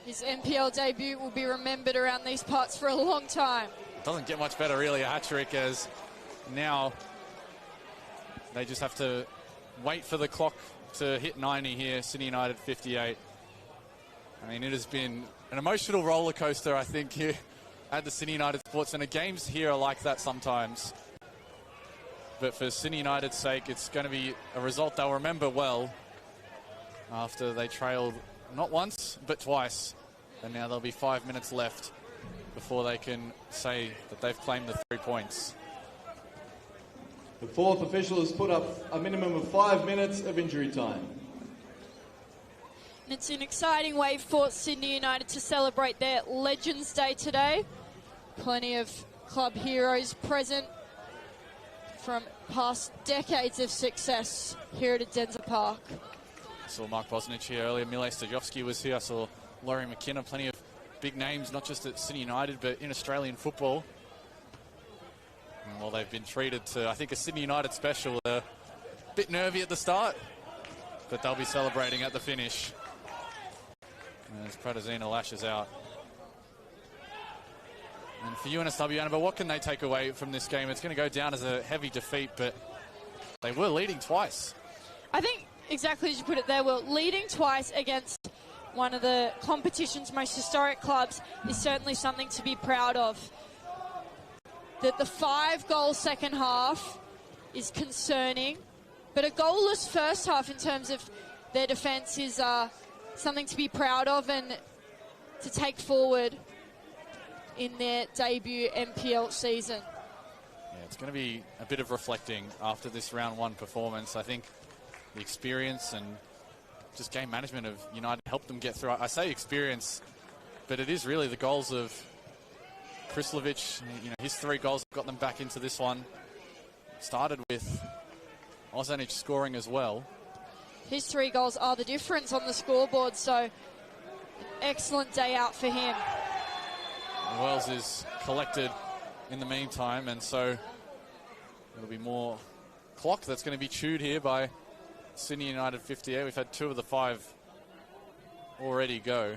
His NPL debut will be remembered around these parts for a long time. Doesn't get much better, really, a hat-trick, as now they just have to wait for the clock to hit 90 here. Sydney United 58. I mean, it has been an emotional roller coaster, I think, here at the Sydney United Sports Centre. Games here are like that sometimes. But for Sydney United's sake, it's going to be a result they'll remember well after they trailed not once, but twice. And now there'll be 5 minutes left before they can say that they've claimed the 3 points. The fourth official has put up a minimum of 5 minutes of injury time. And it's an exciting way for Sydney United to celebrate their Legends Day today. Plenty of club heroes present from past decades of success here at Denzer Park. I saw Mark Bosnich here earlier. Mile Stojovski was here. I saw Laurie McKenna. Plenty of big names, not just at Sydney United, but in Australian football. And while they've been treated to, I think, a Sydney United special, a bit nervy at the start, but they'll be celebrating at the finish. As Pratazina lashes out. And for UNSW, Annabelle, what can they take away from this game? It's going to go down as a heavy defeat, but they were leading twice. I think exactly as you put it, they were leading twice against one of the competition's most historic clubs is certainly something to be proud of. That the 5-goal second half is concerning, but a goalless first half in terms of their defence is something to be proud of and to take forward in their debut NPL season. Yeah, it's going to be a bit of reflecting after this round one performance. I think the experience and just game management of United helped them get through. I say experience, but it is really the goals of Krislovic. You know, his 3 goals got them back into this one. Started with Ozanic scoring as well. His 3 goals are the difference on the scoreboard, so an excellent day out for him. Wells is collected in the meantime, and so there'll be more clock that's going to be chewed here by Sydney United 58. We've had 2 of the 5 already go.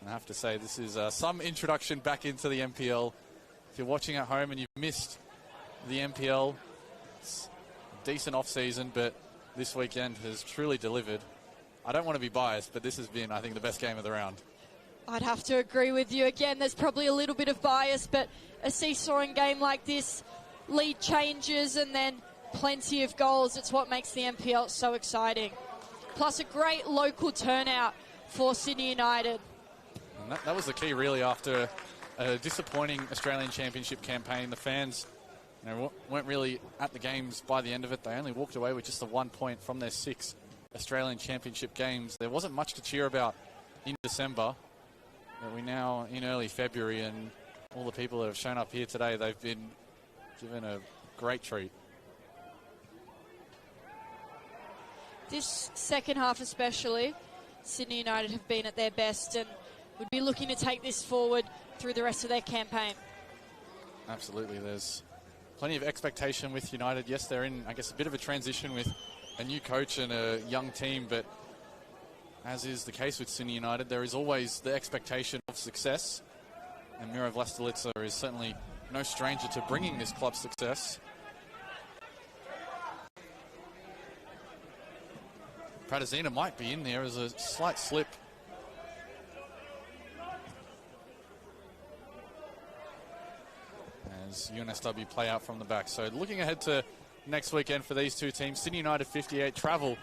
And I have to say, this is some introduction back into the NPL. If you're watching at home and you've missed the NPL, it's a decent off-season, but this weekend has truly delivered. I don't want to be biased, but this has been, I think, the best game of the round. I'd have to agree with you. Again, there's probably a little bit of bias, but a seesawing game like this, lead changes and then plenty of goals. It's what makes the NPL so exciting. Plus a great local turnout for Sydney United. And that was the key, really, after a disappointing Australian Championship campaign. The fans, you know, weren't really at the games by the end of it. They only walked away with just the 1 point from their 6 Australian Championship games. There wasn't much to cheer about in December. But we're now in early February, and all the people that have shown up here today, they've been given a great treat. This second half especially, Sydney United have been at their best and would be looking to take this forward through the rest of their campaign. Absolutely. There's plenty of expectation with United. Yes, they're in, I guess, a bit of a transition with a new coach and a young team, but as is the case with Sydney United, there is always the expectation of success. And Miro Vlastelica is certainly no stranger to bringing this club success. Pratazina might be in there as a slight slip. As UNSW play out from the back. So looking ahead to next weekend for these two teams, Sydney United 58 travel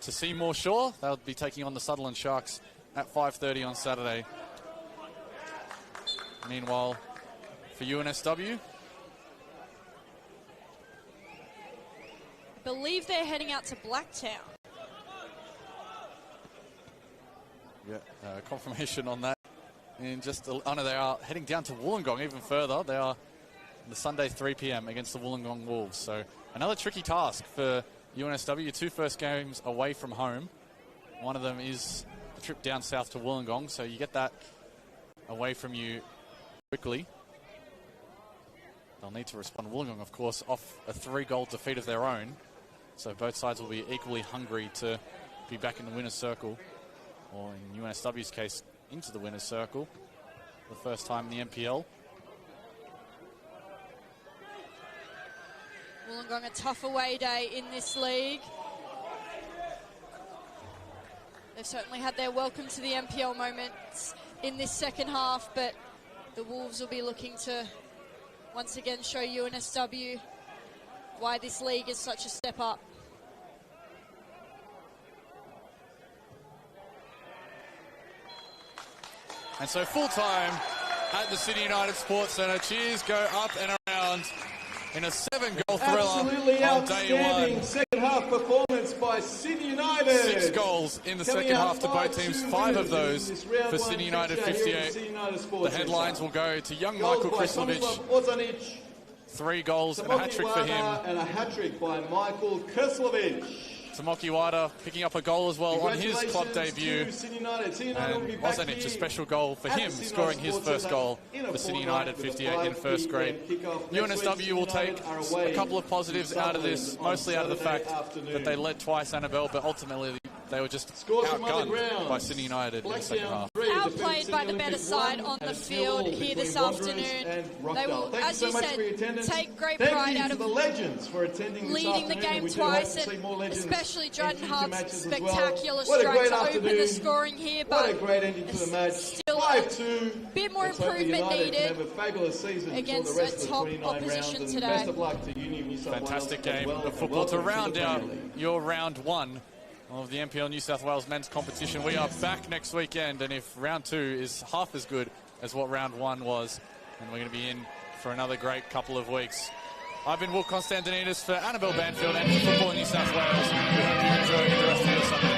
to Seymour Shore. They'll be taking on the Sutherland Sharks at 5:30 on Saturday. Meanwhile, for UNSW, I believe they're heading out to Blacktown. Yeah, confirmation on that. And just, oh no, they are heading down to Wollongong even further. They are the Sunday 3 p.m. against the Wollongong Wolves. So another tricky task for UNSW. Your 2 first games away from home. One of them is the trip down south to Wollongong, so you get that away from you quickly. They'll need to respond. Wollongong, of course, off a 3-goal defeat of their own. So both sides will be equally hungry to be back in the winner's circle, or in UNSW's case, into the winner's circle for the first time in the NPL. Wollongong, a tough away day in this league. They've certainly had their welcome to the NPL moments in this second half, but the Wolves will be looking to once again show UNSW why this league is such a step up. And so full time at the Sydney United Sports Centre. Cheers go up and around in a 7-goal thriller Absolutely on day outstanding one. second half performance by Sydney United. 6 goals in the second half to both teams, 5 of those for Sydney United 58. The headlines will go to young Michael Krislovic. 3 goals and a hat-trick for him. And a hat-trick by Michael Krislovic. Tomoki Wada picking up a goal as well on his club debut. And wasn't it a special goal for him, scoring his first goal for Sydney United 58 in first grade. UNSW will take a couple of positives out of this, mostly out of the fact that they led twice, Annabelle, but ultimately they were just outgunned by Sydney United in the second half. Outplayed by the better side on the field here this afternoon. They will, as you said, take great pride out of leading the game twice, and especially Dryden Hubb's spectacular strike to open the scoring here, but still a bit more improvement needed against a top opposition today. Fantastic game of football to round out your round 1 of the NPL New South Wales men's competition. We are back next weekend, and if round 2 is half as good as what round 1 was, then we're going to be in for another great couple of weeks. I've been Will Constantinides for Annabelle Banfield and for Football New South Wales. We hope you enjoy the rest of your Sunday.